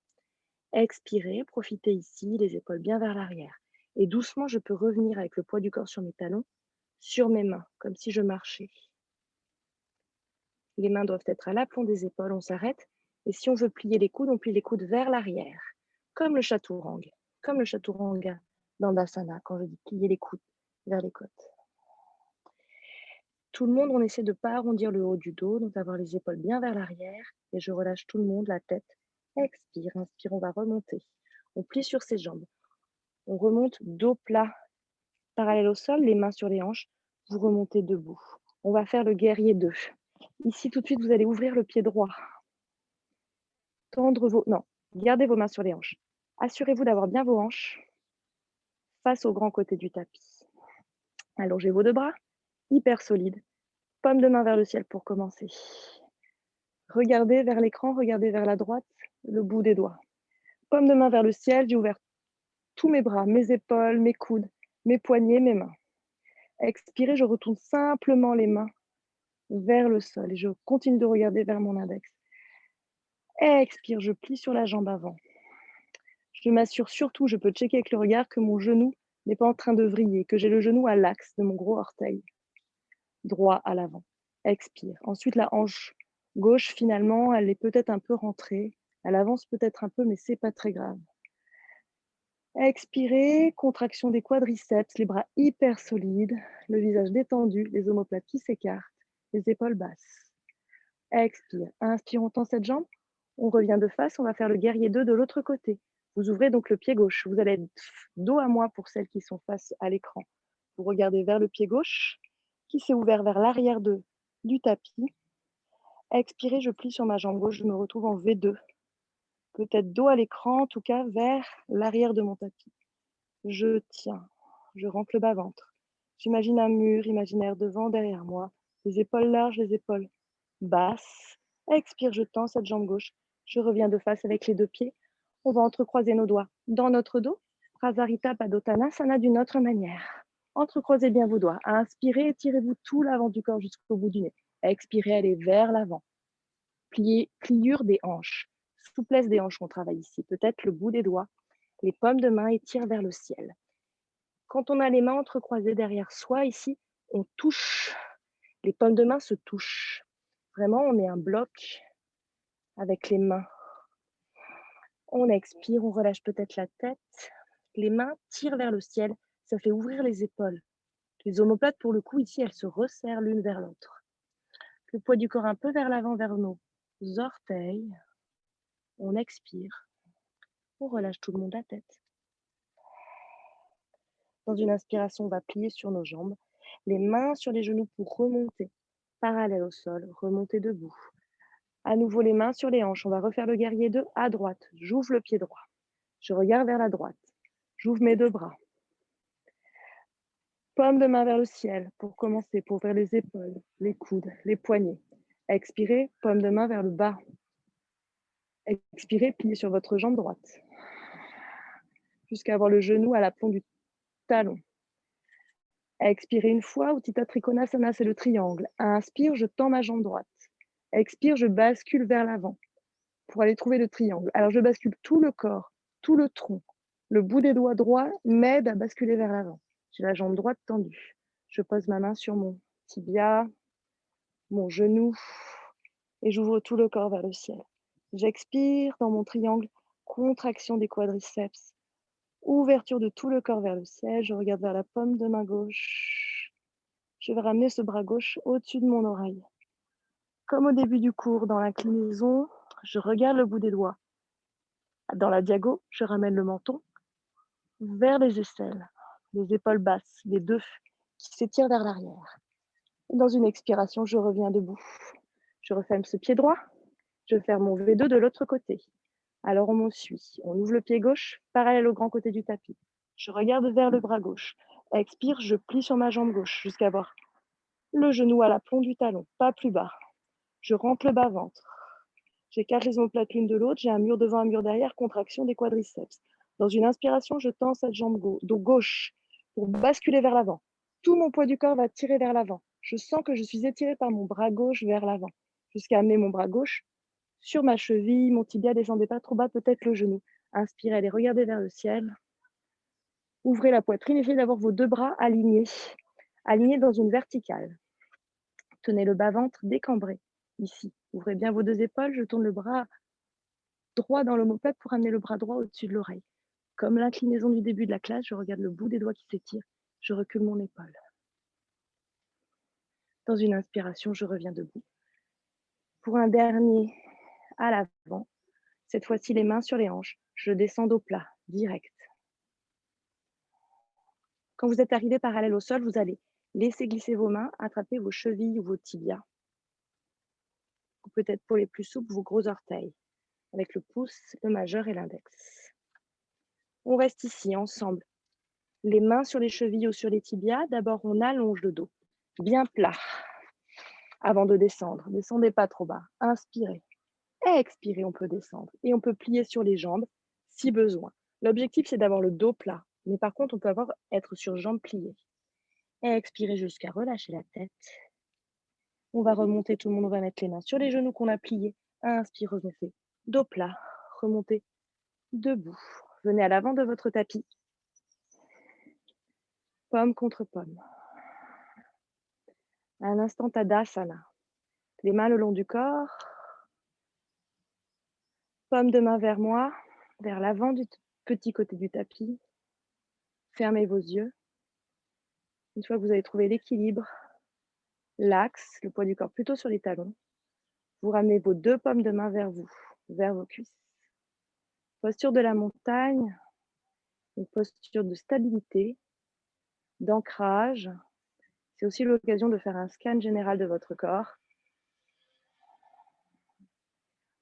Expirez, profitez ici, les épaules bien vers l'arrière. Et doucement, je peux revenir avec le poids du corps sur mes talons, sur mes mains, comme si je marchais. Les mains doivent être à l'aplomb des épaules, on s'arrête. Et si on veut plier les coudes, on plie les coudes vers l'arrière, comme le chaturanga Dandasana, quand je dis plier les coudes vers les côtes. Tout le monde, on essaie de ne pas arrondir le haut du dos, donc d'avoir les épaules bien vers l'arrière. Et je relâche tout le monde, la tête. Expire, inspire, on va remonter. On plie sur ses jambes. On remonte dos plat, parallèle au sol, les mains sur les hanches. Vous remontez debout. On va faire le guerrier 2. Ici, tout de suite, vous allez ouvrir le pied droit. Gardez vos mains sur les hanches. Assurez-vous d'avoir bien vos hanches face au grand côté du tapis. Allongez vos deux bras, hyper solides. Paume de main vers le ciel pour commencer. Regardez vers l'écran, regardez vers la droite, le bout des doigts. Paume de main vers le ciel, j'ai ouvert tous mes bras, mes épaules, mes coudes, mes poignets, mes mains. Expirez, je retourne simplement les mains vers le sol et je continue de regarder vers mon index. Expire, je plie sur la jambe avant. Je m'assure surtout, je peux checker avec le regard que mon genou n'est pas en train de vriller, que j'ai le genou à l'axe de mon gros orteil, droit à l'avant. Expire. Ensuite, la hanche gauche, finalement, elle est peut-être un peu rentrée. Elle avance peut-être un peu, mais c'est pas très grave. Expirez, contraction des quadriceps, les bras hyper solides, le visage détendu, les omoplates qui s'écartent, les épaules basses. Expire. Inspire, on tend cette jambe. On revient de face, on va faire le guerrier 2 de l'autre côté. Vous ouvrez donc le pied gauche. Vous allez être dos à moi pour celles qui sont face à l'écran. Vous regardez vers le pied gauche qui s'est ouvert vers l'arrière du tapis. Expirez, je plie sur ma jambe gauche, je me retrouve en V2. Peut-être dos à l'écran, en tout cas vers l'arrière de mon tapis. Je tiens, je rentre le bas-ventre. J'imagine un mur imaginaire devant, derrière moi. Les épaules larges, les épaules basses. Expire, je tends cette jambe gauche. Je reviens de face avec les deux pieds. On va entrecroiser nos doigts dans notre dos. Prasarita Padottanasana d'une autre manière. Entrecroisez bien vos doigts. Inspirez, étirez-vous tout l'avant du corps jusqu'au bout du nez. Expirez, allez vers l'avant. Pliure des hanches. Souplesse des hanches qu'on travaille ici. Peut-être le bout des doigts. Les paumes de main étirent vers le ciel. Quand on a les mains entrecroisées derrière soi, ici, on touche. Les paumes de main se touchent. Vraiment, on met un bloc avec les mains. On expire, on relâche peut-être la tête. Les mains tirent vers le ciel. Ça fait ouvrir les épaules. Les omoplates, pour le coup, ici, elles se resserrent l'une vers l'autre. Le poids du corps un peu vers l'avant, vers nos orteils. On expire. On relâche tout le monde la tête. Dans une inspiration, on va plier sur nos jambes. Les mains sur les genoux pour remonter. Parallèle au sol, remonter debout. À nouveau, les mains sur les hanches. On va refaire le guerrier 2 à droite. J'ouvre le pied droit. Je regarde vers la droite. J'ouvre mes deux bras. Paume de main vers le ciel pour commencer, pour ouvrir les épaules, les coudes, les poignets. Expirez, paume de main vers le bas. Expirez, pliez sur votre jambe droite jusqu'à avoir le genou à l'aplomb du talon. Expirez une fois, Utthita Trikonasana, c'est le triangle. Inspire, je tends ma jambe droite. Expire, je bascule vers l'avant pour aller trouver le triangle. Alors, je bascule tout le corps, tout le tronc. Le bout des doigts droits m'aide à basculer vers l'avant. J'ai la jambe droite tendue. Je pose ma main sur mon tibia, mon genou, et j'ouvre tout le corps vers le ciel. J'expire dans mon triangle, contraction des quadriceps, ouverture de tout le corps vers le ciel. Je regarde vers la paume de ma gauche. Je vais ramener ce bras gauche au-dessus de mon oreille. Comme au début du cours, dans l'inclinaison, je regarde le bout des doigts. Dans la diago, je ramène le menton vers les aisselles, les épaules basses, les deux qui s'étirent vers l'arrière. Dans une expiration, je reviens debout. Je referme ce pied droit. Je vais faire mon V2 de l'autre côté. Alors on me suit. On ouvre le pied gauche, parallèle au grand côté du tapis. Je regarde vers le bras gauche. Expire, je plie sur ma jambe gauche jusqu'à avoir le genou à l'aplomb du talon, pas plus bas. Je rentre le bas-ventre. J'écarte les omoplates l'une de l'autre. J'ai un mur devant, un mur derrière, contraction des quadriceps. Dans une inspiration, je tends cette jambe gauche pour basculer vers l'avant. Tout mon poids du corps va tirer vers l'avant. Je sens que je suis étirée par mon bras gauche vers l'avant, jusqu'à amener mon bras gauche sur ma cheville. Mon tibia, descendez pas trop bas, peut-être le genou. Inspirez, allez regarder vers le ciel. Ouvrez la poitrine, essayez d'avoir vos deux bras alignés dans une verticale. Tenez le bas-ventre décambré, ici. Ouvrez bien vos deux épaules, je tourne le bras droit dans l'omoplate pour amener le bras droit au-dessus de l'oreille. Comme l'inclinaison du début de la classe, je regarde le bout des doigts qui s'étire. Je recule mon épaule. Dans une inspiration, je reviens debout. Pour un dernier à l'avant, cette fois-ci les mains sur les hanches. Je descends au plat, direct. Quand vous êtes arrivé parallèle au sol, vous allez laisser glisser vos mains, attraper vos chevilles ou vos tibias. Ou peut-être pour les plus souples, vos gros orteils, avec le pouce, le majeur et l'index. On reste ici ensemble. Les mains sur les chevilles ou sur les tibias. D'abord, on allonge le dos, bien plat, avant de descendre. Descendez pas trop bas. Inspirez. Expirez, on peut descendre. Et on peut plier sur les jambes si besoin. L'objectif, c'est d'avoir le dos plat. Mais par contre, on peut être sur jambes pliées. Expirez jusqu'à relâcher la tête. On va remonter tout le monde. On va mettre les mains sur les genoux qu'on a pliés. Inspire, remontez. Dos plat. Remontez. Debout. Venez à l'avant de votre tapis. Pomme contre pomme. Un instant Tadasana. Les mains le long du corps. Paume de main vers moi, vers l'avant du petit côté du tapis. Fermez vos yeux. Une fois que vous avez trouvé l'équilibre, l'axe, le poids du corps plutôt sur les talons, vous ramenez vos deux paumes de main vers vous, vers vos cuisses. Posture de la montagne, une posture de stabilité, d'ancrage. C'est aussi l'occasion de faire un scan général de votre corps.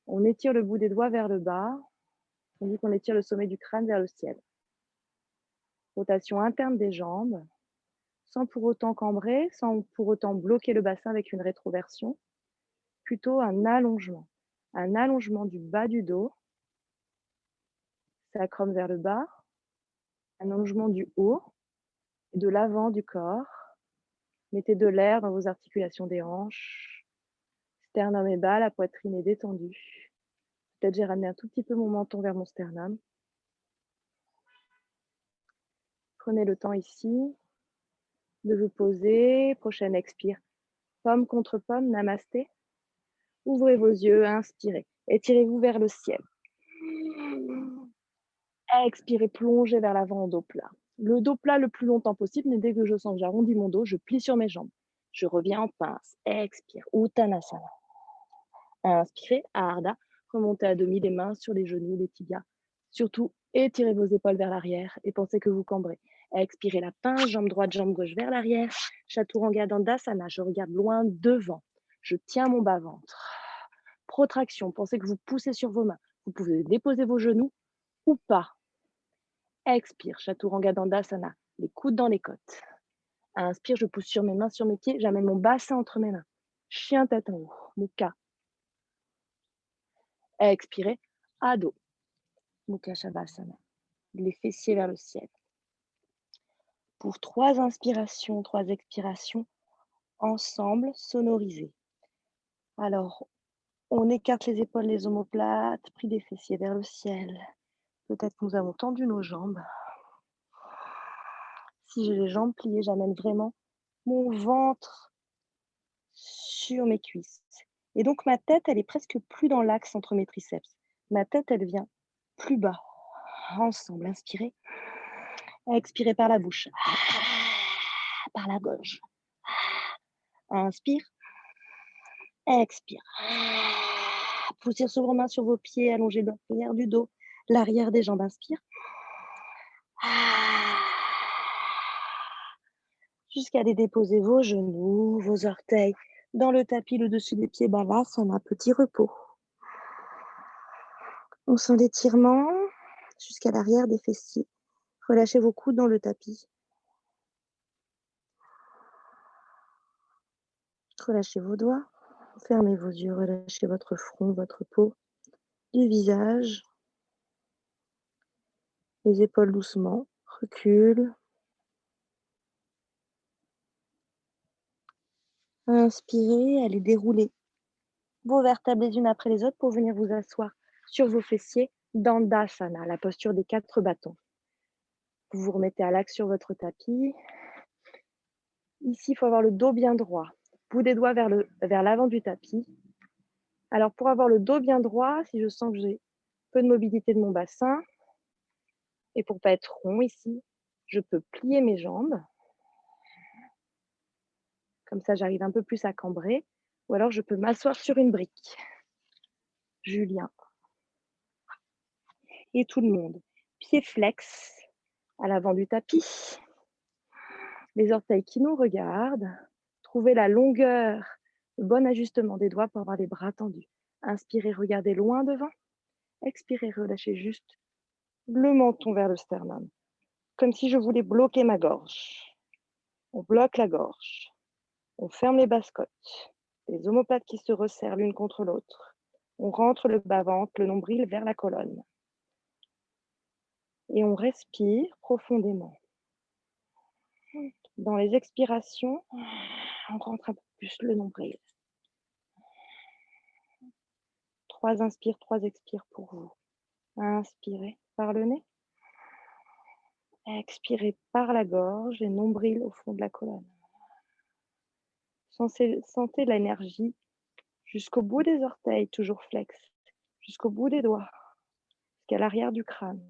On étire le bout des doigts vers le bas, tandis qu'on étire le sommet du crâne vers le ciel. Rotation interne des jambes, sans pour autant cambrer, sans pour autant bloquer le bassin avec une rétroversion, plutôt un allongement du bas du dos, sacrum vers le bas, un allongement du haut et de l'avant du corps. Mettez de l'air dans vos articulations des hanches, sternum est bas, la poitrine est détendue. Peut-être j'ai ramené un tout petit peu mon menton vers mon sternum. Prenez le temps ici de vous poser. Prochaine expire. Pomme contre pomme, namasté. Ouvrez vos yeux, inspirez. Étirez-vous vers le ciel. Expirez, plongez vers l'avant en dos plat. Le dos plat le plus longtemps possible, mais dès que je sens que j'arrondis mon dos, je plie sur mes jambes. Je reviens en pince. Expire, Uttanasana. Inspirez, Ardha. Remontez à demi les mains sur les genoux, les tibias. Surtout, étirez vos épaules vers l'arrière et pensez que vous cambrez. Expirez la pince, jambe droite, jambe gauche vers l'arrière. Chaturanga Dandasana, je regarde loin devant. Je tiens mon bas-ventre. Protraction, pensez que vous poussez sur vos mains. Vous pouvez déposer vos genoux ou pas. Expire, Chaturanga Dandasana, les coudes dans les côtes. Inspire, je pousse sur mes mains, sur mes pieds, j'amène mon bassin entre mes mains. Chien tête en haut, Mukha. Expirez, ado, Mukha Shavasana. Les fessiers vers le ciel. Pour 3 inspirations, 3 expirations, ensemble, sonorisées. Alors, on écarte les épaules, les omoplates, pris des fessiers vers le ciel. Peut-être que nous avons tendu nos jambes. Si j'ai les jambes pliées, j'amène vraiment mon ventre sur mes cuisses. Et donc ma tête, elle est presque plus dans l'axe entre mes triceps. Ma tête, elle vient plus bas. Ensemble, inspirez. Expirez par la bouche. Par la gorge. Inspire. Expire. Poussez sur vos mains, sur vos pieds, allongez l'arrière du dos, l'arrière des jambes. Inspire. Jusqu'à aller déposer vos genoux, vos orteils dans le tapis, le dessus des pieds, Balasana, petit repos. On sent l'étirement jusqu'à l'arrière des fessiers. Relâchez vos coudes dans le tapis. Relâchez vos doigts. Fermez vos yeux, relâchez votre front, votre peau, du visage. Les épaules doucement reculent. Inspirez, allez dérouler vos vertèbres les unes après les autres pour venir vous asseoir sur vos fessiers, Dandasana, la posture des 4 bâtons. Vous vous remettez à l'axe sur votre tapis. Ici, il faut avoir le dos bien droit. Bout des doigts vers l'avant du tapis. Alors, pour avoir le dos bien droit, si je sens que j'ai peu de mobilité de mon bassin, et pour ne pas être rond ici, je peux plier mes jambes. Comme ça, j'arrive un peu plus à cambrer. Ou alors, je peux m'asseoir sur une brique. Julien. Et tout le monde. Pieds flex à l'avant du tapis. Les orteils qui nous regardent. Trouvez la longueur, le bon ajustement des doigts pour avoir les bras tendus. Inspirez, regardez loin devant. Expirez, relâchez juste le menton vers le sternum. Comme si je voulais bloquer ma gorge. On bloque la gorge. On ferme les basses-côtes. Les omoplates qui se resserrent l'une contre l'autre. On rentre le bas-ventre, le nombril vers la colonne. Et on respire profondément. Dans les expirations, on rentre un peu plus le nombril. 3 inspires, 3 expires pour vous. Inspirez par le nez. Expirez par la gorge et nombril au fond de la colonne. Sentez l'énergie jusqu'au bout des orteils, toujours flex, jusqu'au bout des doigts, jusqu'à l'arrière du crâne.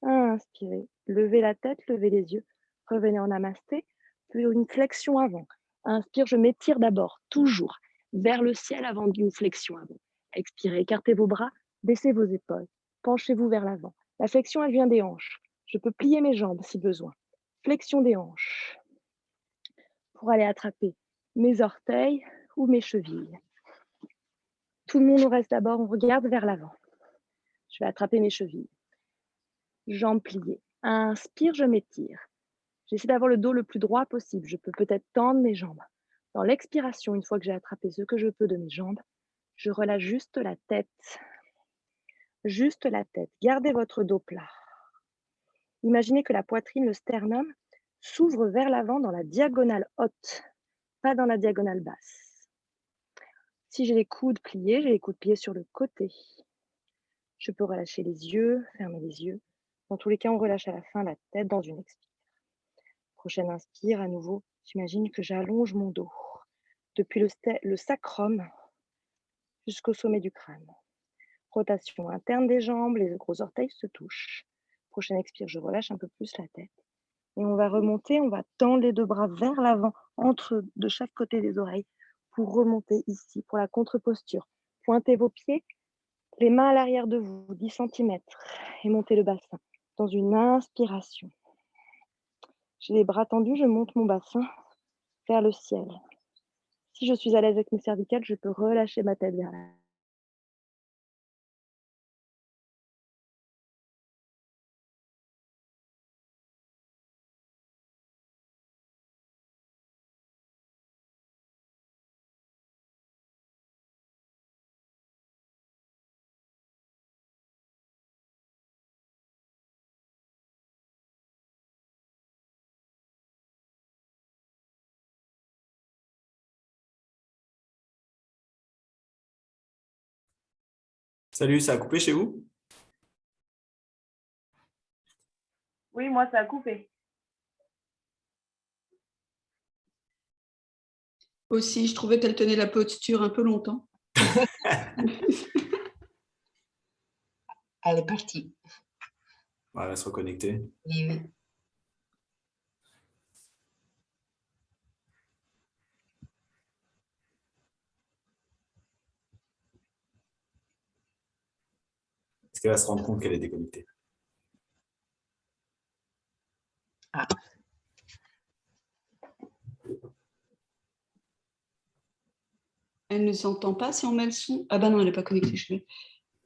Inspirez, levez la tête, levez les yeux, revenez en namasté, puis une flexion avant. Inspire, je m'étire d'abord, toujours, vers le ciel avant d'une flexion avant. Expirez, écartez vos bras, baissez vos épaules, penchez-vous vers l'avant. La flexion, elle vient des hanches. Je peux plier mes jambes si besoin. Flexion des hanches pour aller attraper mes orteils ou mes chevilles. Tout le monde reste d'abord, on regarde vers l'avant. Je vais attraper mes chevilles. Jambes pliées. Inspire, je m'étire. J'essaie d'avoir le dos le plus droit possible. Je peux peut-être tendre mes jambes. Dans l'expiration, une fois que j'ai attrapé ce que je peux de mes jambes, je relâche juste la tête. Juste la tête. Gardez votre dos plat. Imaginez que la poitrine, le sternum, s'ouvre vers l'avant dans la diagonale haute, pas dans la diagonale basse. Si j'ai les coudes pliés, j'ai les coudes pliés sur le côté. Je peux relâcher les yeux, fermer les yeux. Dans tous les cas, on relâche à la fin la tête dans une expire. Prochaine inspire, à nouveau, j'imagine que j'allonge mon dos depuis le sacrum jusqu'au sommet du crâne. Rotation interne des jambes, les gros orteils se touchent. Prochaine expire, je relâche un peu plus la tête. Et on va remonter, on va tendre les 2 bras vers l'avant, de chaque côté des oreilles, pour remonter ici, pour la contre-posture. Pointez vos pieds, les mains à l'arrière de vous, 10 cm, et montez le bassin. Dans une inspiration, j'ai les bras tendus, je monte mon bassin vers le ciel. Si je suis à l'aise avec mes cervicales, je peux relâcher ma tête vers là. Salut, ça a coupé chez vous? Oui, moi, ça a coupé. Aussi, je trouvais qu'elle tenait la posture un peu longtemps. Elle est partie. Elle va se reconnecter. Oui, oui. Est-ce qu'elle va se rendre compte qu'elle est déconnectée? Ah. Elle ne s'entend pas si on met le son. Ah bah non, elle n'est pas connectée, je vais.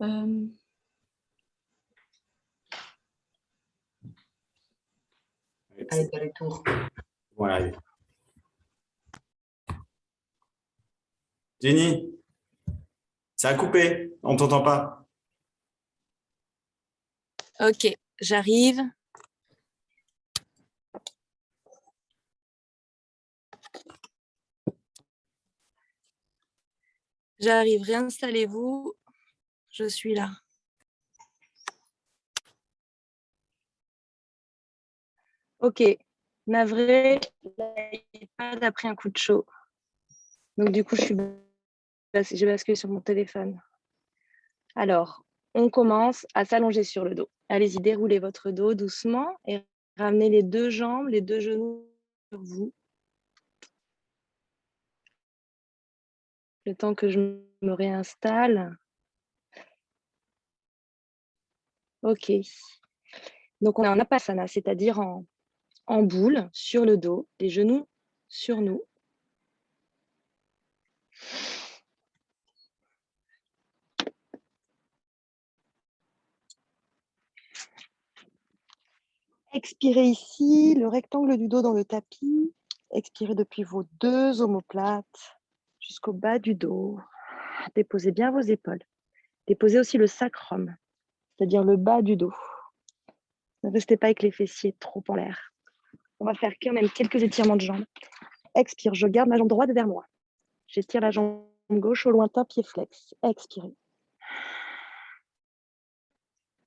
Elle est de retour. Voilà. Jenny, ça a coupé, on ne t'entend pas. Ok, j'arrive. J'arrive, réinstallez-vous. Je suis là. Ok, navré, l'iPad a pris un coup de chaud. Donc du coup, j'ai basculé sur mon téléphone. Alors, on commence à s'allonger sur le dos. Allez-y, déroulez votre dos doucement et ramenez les deux jambes, les deux genoux sur vous. Le temps que je me réinstalle. Ok. Donc, on est en Apasana, c'est-à-dire en boule, sur le dos, les genoux sur nous. Expirez ici, le rectangle du dos dans le tapis. Expirez depuis vos deux omoplates jusqu'au bas du dos. Déposez bien vos épaules. Déposez aussi le sacrum, c'est-à-dire le bas du dos. Ne restez pas avec les fessiers trop en l'air. On va faire quand même quelques étirements de jambes. Expire, je garde ma jambe droite vers moi. J'étire la jambe gauche au lointain, pied flex. Expirez.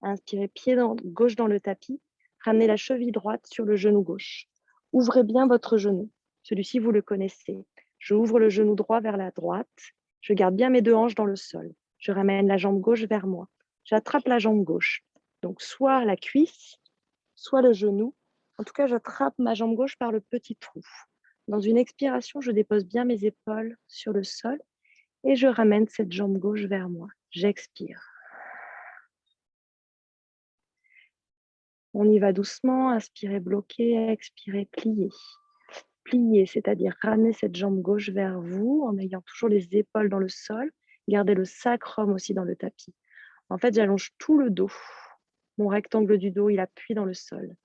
Inspirez, pied gauche dans le tapis. Ramenez la cheville droite sur le genou gauche. Ouvrez bien votre genou. Celui-ci, vous le connaissez. Je ouvre le genou droit vers la droite. Je garde bien mes deux hanches dans le sol. Je ramène la jambe gauche vers moi. J'attrape la jambe gauche. Donc, soit la cuisse, soit le genou. En tout cas, j'attrape ma jambe gauche par le petit trou. Dans une expiration, je dépose bien mes épaules sur le sol et je ramène cette jambe gauche vers moi. J'expire. On y va doucement, inspirez, bloquez, expirez, pliez. Pliez, c'est-à-dire ramener cette jambe gauche vers vous en ayant toujours les épaules dans le sol. Gardez le sacrum aussi dans le tapis. En fait, j'allonge tout le dos. Mon rectangle du dos, il appuie dans le sol.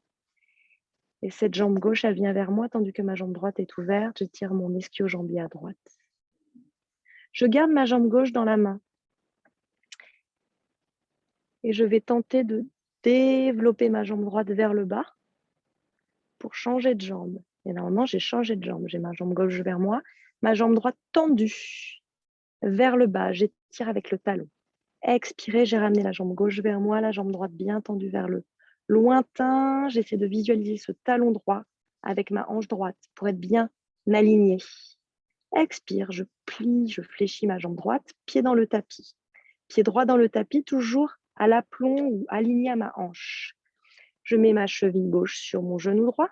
Et cette jambe gauche, elle vient vers moi, tandis que ma jambe droite est ouverte. Je tire mon ischio-jambier à droite. Je garde ma jambe gauche dans la main. Et je vais tenter de développer ma jambe droite vers le bas pour changer de jambe. Et normalement, j'ai changé de jambe. J'ai ma jambe gauche vers moi, ma jambe droite tendue vers le bas. J'étire avec le talon. Expirez, j'ai ramené la jambe gauche vers moi, la jambe droite bien tendue vers le lointain. J'essaie de visualiser ce talon droit avec ma hanche droite pour être bien alignée. Expire, je plie, je fléchis ma jambe droite, pied dans le tapis. Pied droit dans le tapis, toujours à l'aplomb ou aligné à ma hanche. Je mets ma cheville gauche sur mon genou droit.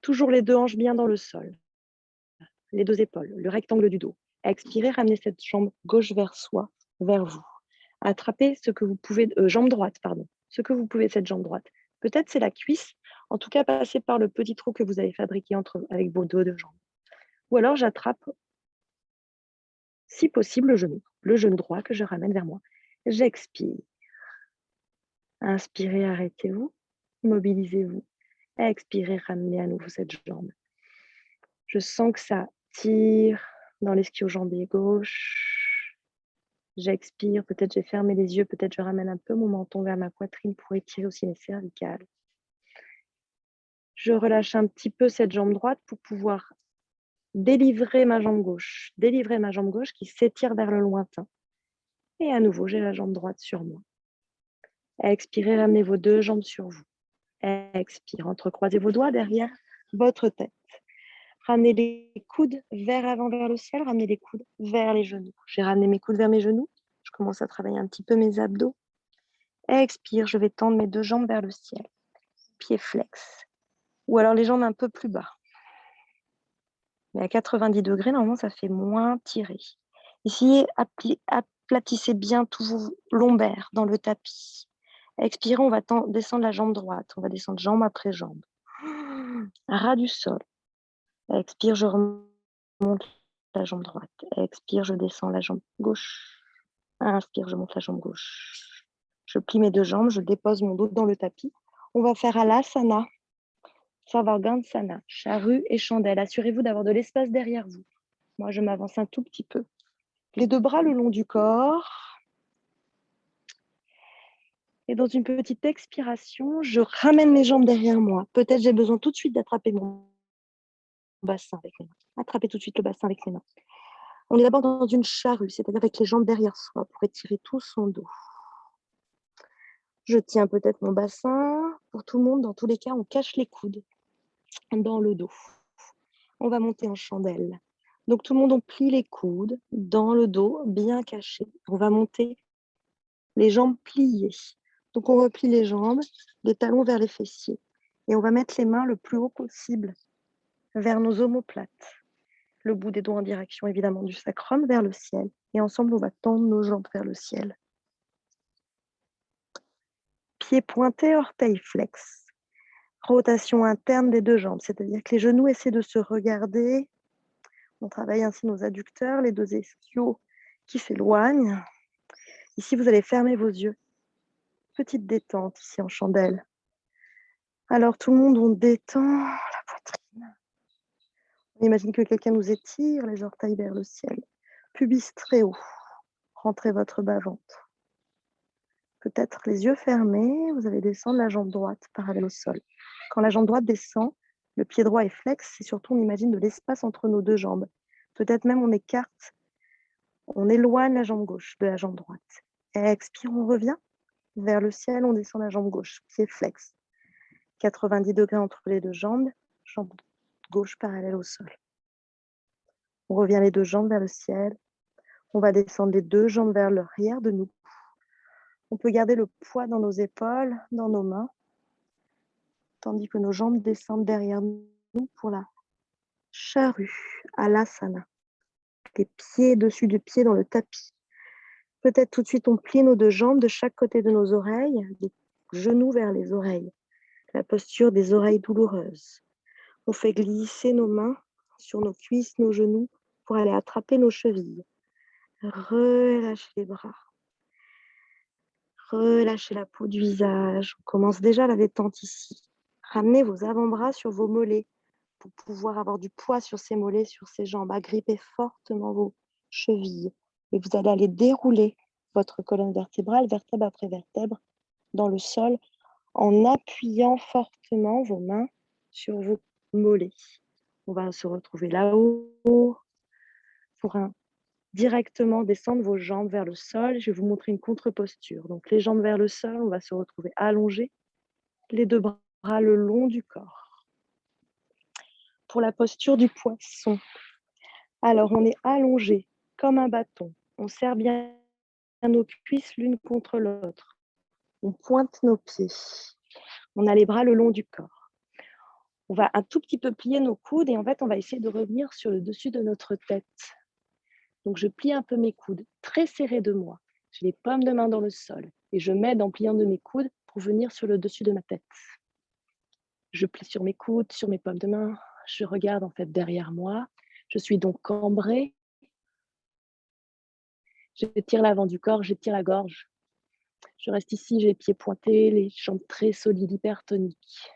Toujours les deux hanches bien dans le sol. Les deux épaules, le rectangle du dos. Expirez, ramenez cette jambe gauche vers soi, vers vous. Attrapez ce que vous pouvez, jambe droite, pardon, ce que vous pouvez de cette jambe droite. Peut-être c'est la cuisse, en tout cas passez par le petit trou que vous avez fabriqué avec vos deux jambes. Ou alors j'attrape, si possible, le genou droit que je ramène vers moi. J'expire. Inspirez, arrêtez-vous, mobilisez-vous. Expirez, ramenez à nouveau cette jambe. Je sens que ça tire dans l'ischio-jambier gauche. J'expire, peut-être j'ai fermé les yeux, peut-être je ramène un peu mon menton vers ma poitrine pour étirer aussi mes cervicales. Je relâche un petit peu cette jambe droite pour pouvoir délivrer ma jambe gauche qui s'étire vers le lointain. Et à nouveau, j'ai la jambe droite sur moi. Expirez, ramenez vos deux jambes sur vous. Expire, entrecroisez vos doigts derrière votre tête. Ramenez les coudes vers avant, vers le ciel. Ramenez les coudes vers les genoux. J'ai ramené mes coudes vers mes genoux. Je commence à travailler un petit peu mes abdos. Expire, je vais tendre mes deux jambes vers le ciel. Pieds flex. Ou alors les jambes un peu plus bas. Mais à 90 degrés, normalement, ça fait moins tirer. Ici, aplatissez bien tous vos lombaires dans le tapis. Expirez, on va descendre la jambe droite. On va descendre jambe après jambe. Ras du sol. Expire, je remonte la jambe droite. Expire, je descends la jambe gauche. Inspire, je monte la jambe gauche. Je plie mes deux jambes, je dépose mon dos dans le tapis. On va faire Alasana, Savardhana, charrue et chandelle. Assurez-vous d'avoir de l'espace derrière vous. Moi, je m'avance un tout petit peu. Les deux bras le long du corps. Et dans une petite expiration, je ramène mes jambes derrière moi. Peut-être j'ai besoin tout de suite d'attraper mon bassin avec mes mains. Attrapez tout de suite le bassin avec mes mains. On est d'abord dans une charrue, c'est-à-dire avec les jambes derrière soi pour étirer tout son dos. Je tiens peut-être mon bassin. Pour tout le monde, dans tous les cas, on cache les coudes dans le dos. On va monter en chandelle. Donc tout le monde, on plie les coudes dans le dos, bien caché. On va monter les jambes pliées. Donc on replie les jambes, les talons vers les fessiers. Et on va mettre les mains le plus haut possible vers nos omoplates. Le bout des doigts en direction évidemment du sacrum vers le ciel. Et ensemble, on va tendre nos jambes vers le ciel. Pieds pointés, orteils flex. Rotation interne des deux jambes, c'est-à-dire que les genoux essaient de se regarder. On travaille ainsi nos adducteurs, les deux ischios qui s'éloignent. Ici, vous allez fermer vos yeux. Petite détente ici en chandelle. Alors, tout le monde, on détend la poitrine. On imagine que quelqu'un nous étire les orteils vers le ciel. Pubis très haut. Rentrez votre bas-ventre. Peut-être les yeux fermés, vous allez descendre la jambe droite parallèle au sol. Quand la jambe droite descend, le pied droit est flex et surtout on imagine de l'espace entre nos deux jambes. Peut-être même on écarte, on éloigne la jambe gauche de la jambe droite. Expire, on revient vers le ciel, on descend la jambe gauche, pied flex. 90 degrés entre les deux jambes, jambe gauche parallèle au sol. On revient les deux jambes vers le ciel. On va descendre les deux jambes vers l'arrière de nous. On peut garder le poids dans nos épaules, dans nos mains, tandis que nos jambes descendent derrière nous pour la charrue, Alasana. Les pieds dessus du pied dans le tapis. Peut-être tout de suite on plie nos deux jambes de chaque côté de nos oreilles, les genoux vers les oreilles. La posture des oreilles douloureuses. On fait glisser nos mains sur nos cuisses, nos genoux, pour aller attraper nos chevilles. Relâchez les bras. Relâchez la peau du visage. On commence déjà la détente ici. Ramenez vos avant-bras sur vos mollets pour pouvoir avoir du poids sur ces mollets, sur ces jambes. Agrippez fortement vos chevilles et vous allez aller dérouler votre colonne vertébrale, vertèbre après vertèbre, dans le sol en appuyant fortement vos mains sur vos mollets. On va se retrouver là-haut pour directement descendre vos jambes vers le sol. Je vais vous montrer une contre-posture. Donc les jambes vers le sol, on va se retrouver allongés, les deux bras le long du corps. Pour la posture du poisson, alors on est allongé comme un bâton. On serre bien nos cuisses l'une contre l'autre. On pointe nos pieds. On a les bras le long du corps. On va un tout petit peu plier nos coudes et en fait, on va essayer de revenir sur le dessus de notre tête. Donc, je plie un peu mes coudes, très serrés de moi. J'ai les paumes de main dans le sol et je m'aide en pliant de mes coudes pour venir sur le dessus de ma tête. Je plie sur mes coudes, sur mes paumes de main. Je regarde en fait derrière moi. Je suis donc cambrée. J'étire l'avant du corps, j'étire la gorge. Je reste ici, j'ai les pieds pointés, les jambes très solides, hypertoniques.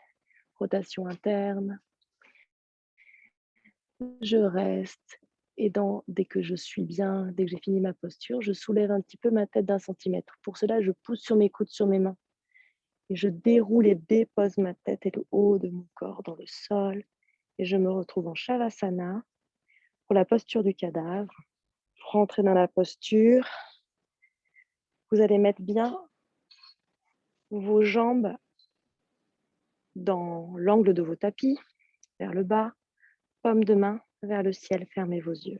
Rotation interne. Je reste et dès que je suis bien, dès que j'ai fini ma posture, je soulève un petit peu ma tête d'1 centimètre. Pour cela, je pousse sur mes coudes, sur mes mains. Et je déroule et dépose ma tête et le haut de mon corps dans le sol. Et je me retrouve en Shavasana pour la posture du cadavre. Rentrer dans la posture. Vous allez mettre bien vos jambes dans l'angle de vos tapis, vers le bas, paume de main vers le ciel, fermez vos yeux.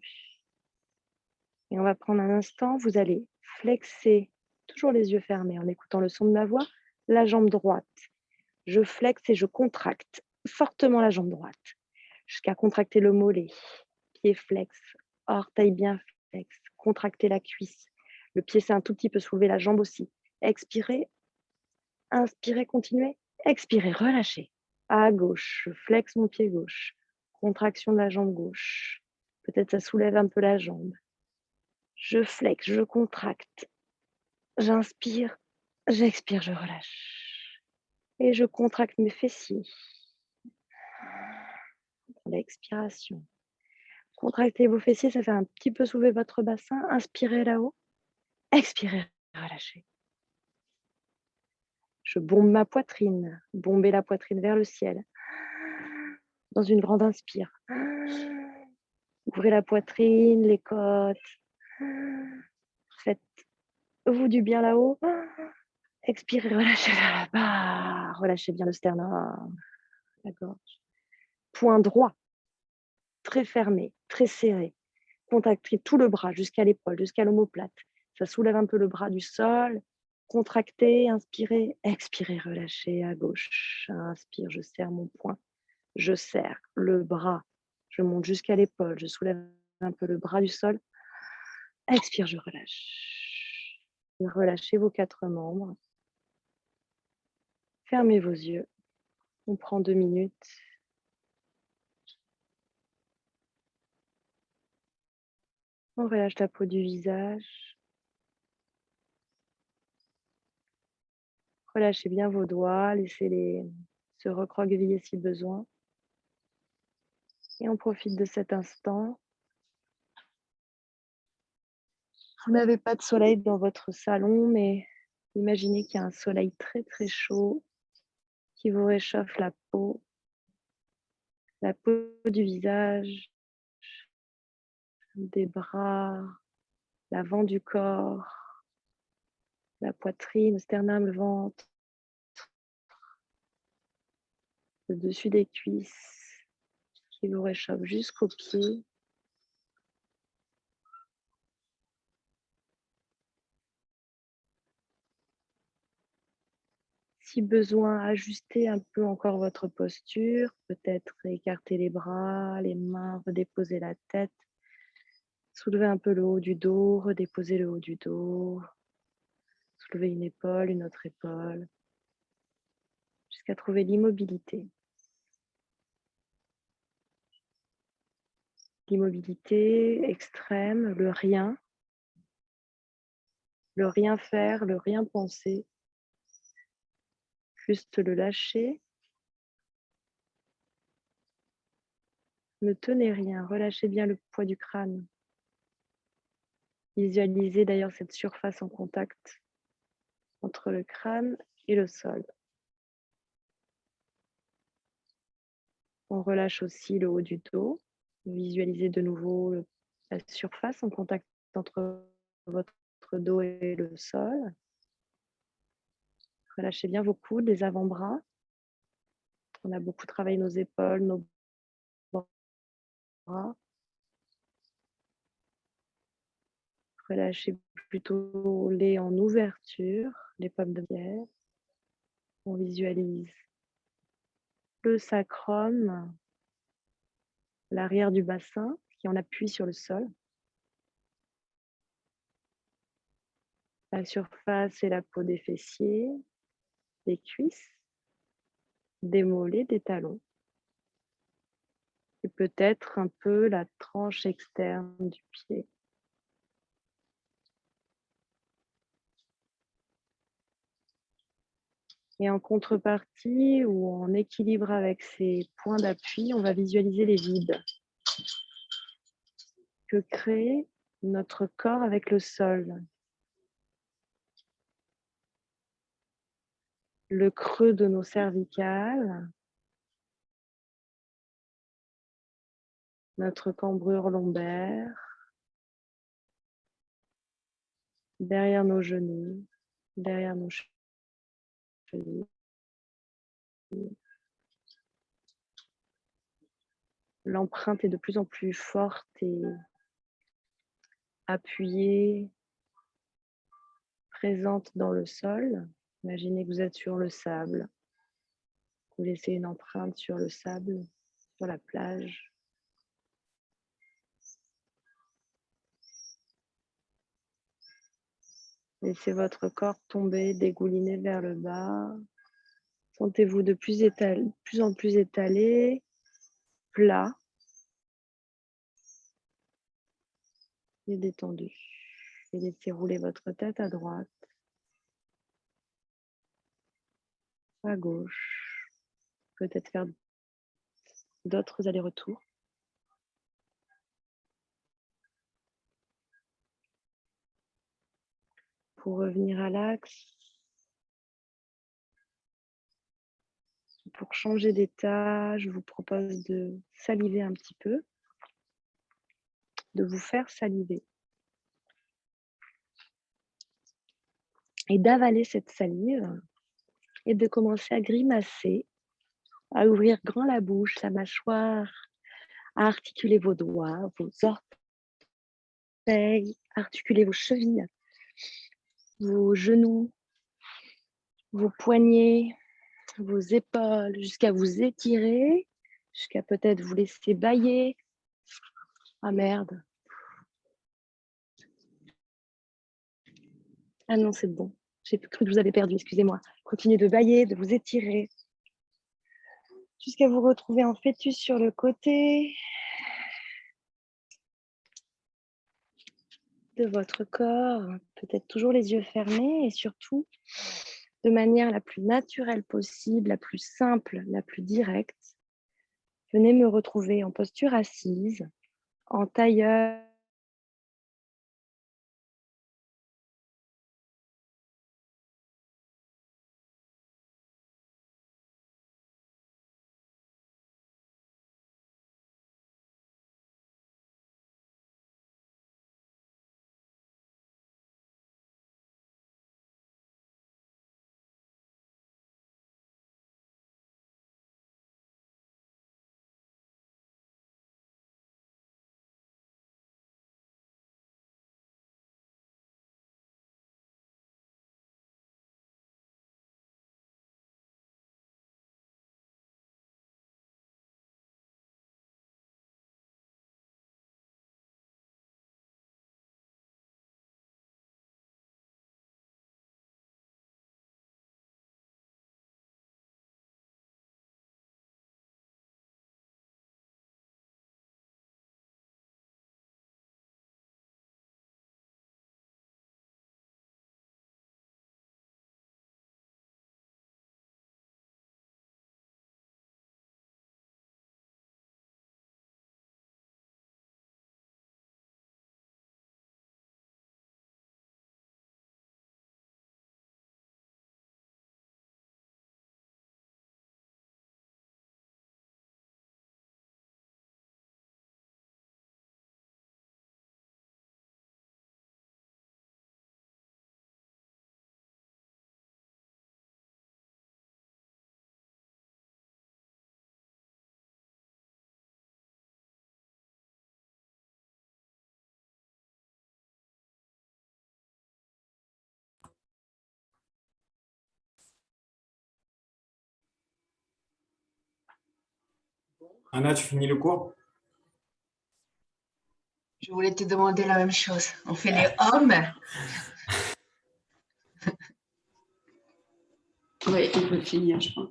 Et on va prendre un instant, vous allez flexer, toujours les yeux fermés en écoutant le son de ma voix, la jambe droite. Je flexe et je contracte fortement la jambe droite jusqu'à contracter le mollet, pied flex, orteil bien flex, contracter la cuisse. Le pied s'est un tout petit peu soulevé, la jambe aussi. Expirez, inspirez, continuez, expirez, relâchez. À gauche, je flexe mon pied gauche, contraction de la jambe gauche. Peut-être ça soulève un peu la jambe. Je flexe, je contracte. J'inspire, j'expire, je relâche. Et je contracte mes fessiers. L'expiration. Contractez vos fessiers, ça fait un petit peu soulever votre bassin. Inspirez là-haut. Expirez, relâchez. Je bombe ma poitrine. Bombez la poitrine vers le ciel. Dans une grande inspire. Ouvrez la poitrine, les côtes. Faites-vous du bien là-haut. Expirez, relâchez vers le bas. Relâchez bien le sternum, la gorge. Point droit, très fermé, très serré. Contractez tout le bras jusqu'à l'épaule, jusqu'à l'omoplate. Ça soulève un peu le bras du sol. Contractez, inspirez, expirez, relâchez à gauche. Inspire, je serre mon poing. Je serre le bras. Je monte jusqu'à l'épaule. Je soulève un peu le bras du sol. Expire, je relâche. Relâchez vos 4 membres. Fermez vos yeux. On prend 2 minutes. On relâche la peau du visage. Relâchez bien vos doigts. Laissez-les se recroqueviller si besoin. Et on profite de cet instant. Vous n'avez pas de soleil dans votre salon, mais imaginez qu'il y a un soleil très très chaud qui vous réchauffe la peau du visage, des bras, l'avant du corps, la poitrine, le sternum, le ventre, le dessus des cuisses qui vous réchauffe jusqu'aux pieds. Si besoin, ajustez un peu encore votre posture, peut-être écarter les bras, les mains, redéposer la tête, soulevez un peu le haut du dos, redéposer le haut du dos, soulevez une épaule, une autre épaule, jusqu'à trouver l'immobilité. L'immobilité extrême, le rien faire, le rien penser, juste le lâcher. Ne tenez rien, relâchez bien le poids du crâne. Visualisez d'ailleurs cette surface en contact entre le crâne et le sol. On relâche aussi le haut du dos. Visualisez de nouveau la surface en contact entre votre dos et le sol. Relâchez bien vos coudes, les avant-bras. On a beaucoup travaillé nos épaules, nos bras. Relâchez plutôt les en ouverture, les pommes de pierre. On visualise le sacrum, l'arrière du bassin qui en appuie sur le sol. La surface et la peau des fessiers, des cuisses, des mollets, des talons. Et peut-être un peu la tranche externe du pied. Et en contrepartie ou en équilibre avec ces points d'appui, on va visualiser les vides que crée notre corps avec le sol. Le creux de nos cervicales, notre cambrure lombaire, derrière nos genoux, derrière nos chevilles. L'empreinte est de plus en plus forte et appuyée, présente dans le sol. Imaginez que vous êtes sur le sable. Vous laissez une empreinte sur le sable, sur la plage. Laissez votre corps tomber, dégouliner vers le bas. Sentez-vous de plus en plus étalé, plat et détendu. Et laissez rouler votre tête à droite, à gauche. Peut-être faire d'autres allers-retours. Pour revenir à l'axe, pour changer d'état, je vous propose de saliver un petit peu, de vous faire saliver et d'avaler cette salive et de commencer à grimacer, à ouvrir grand la bouche, la mâchoire, à articuler vos doigts, vos orteils, articuler vos chevilles, vos genoux, vos poignets, vos épaules, jusqu'à vous étirer, jusqu'à peut-être vous laisser bâiller. Ah merde. Ah non, c'est bon. J'ai cru que je vous avais perdu, excusez-moi. Continuez de bâiller, de vous étirer, jusqu'à vous retrouver en fœtus sur le côté de votre corps, peut-être toujours les yeux fermés et surtout de manière la plus naturelle possible, la plus simple, la plus directe. Venez me retrouver en posture assise, en tailleur. Anna, tu finis le cours? Je voulais te demander la même chose. On fait les hommes. Oui, on peut finir, je crois.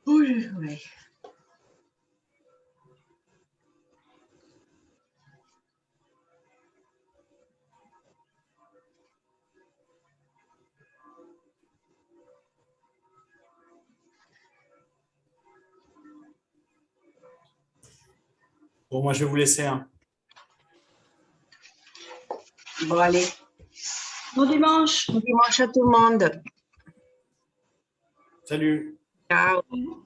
Oui, oui. Bon, moi, je vais vous laisser un. Bon, allez. Bon dimanche. Bon dimanche à tout le monde. Salut. Ciao. Ciao.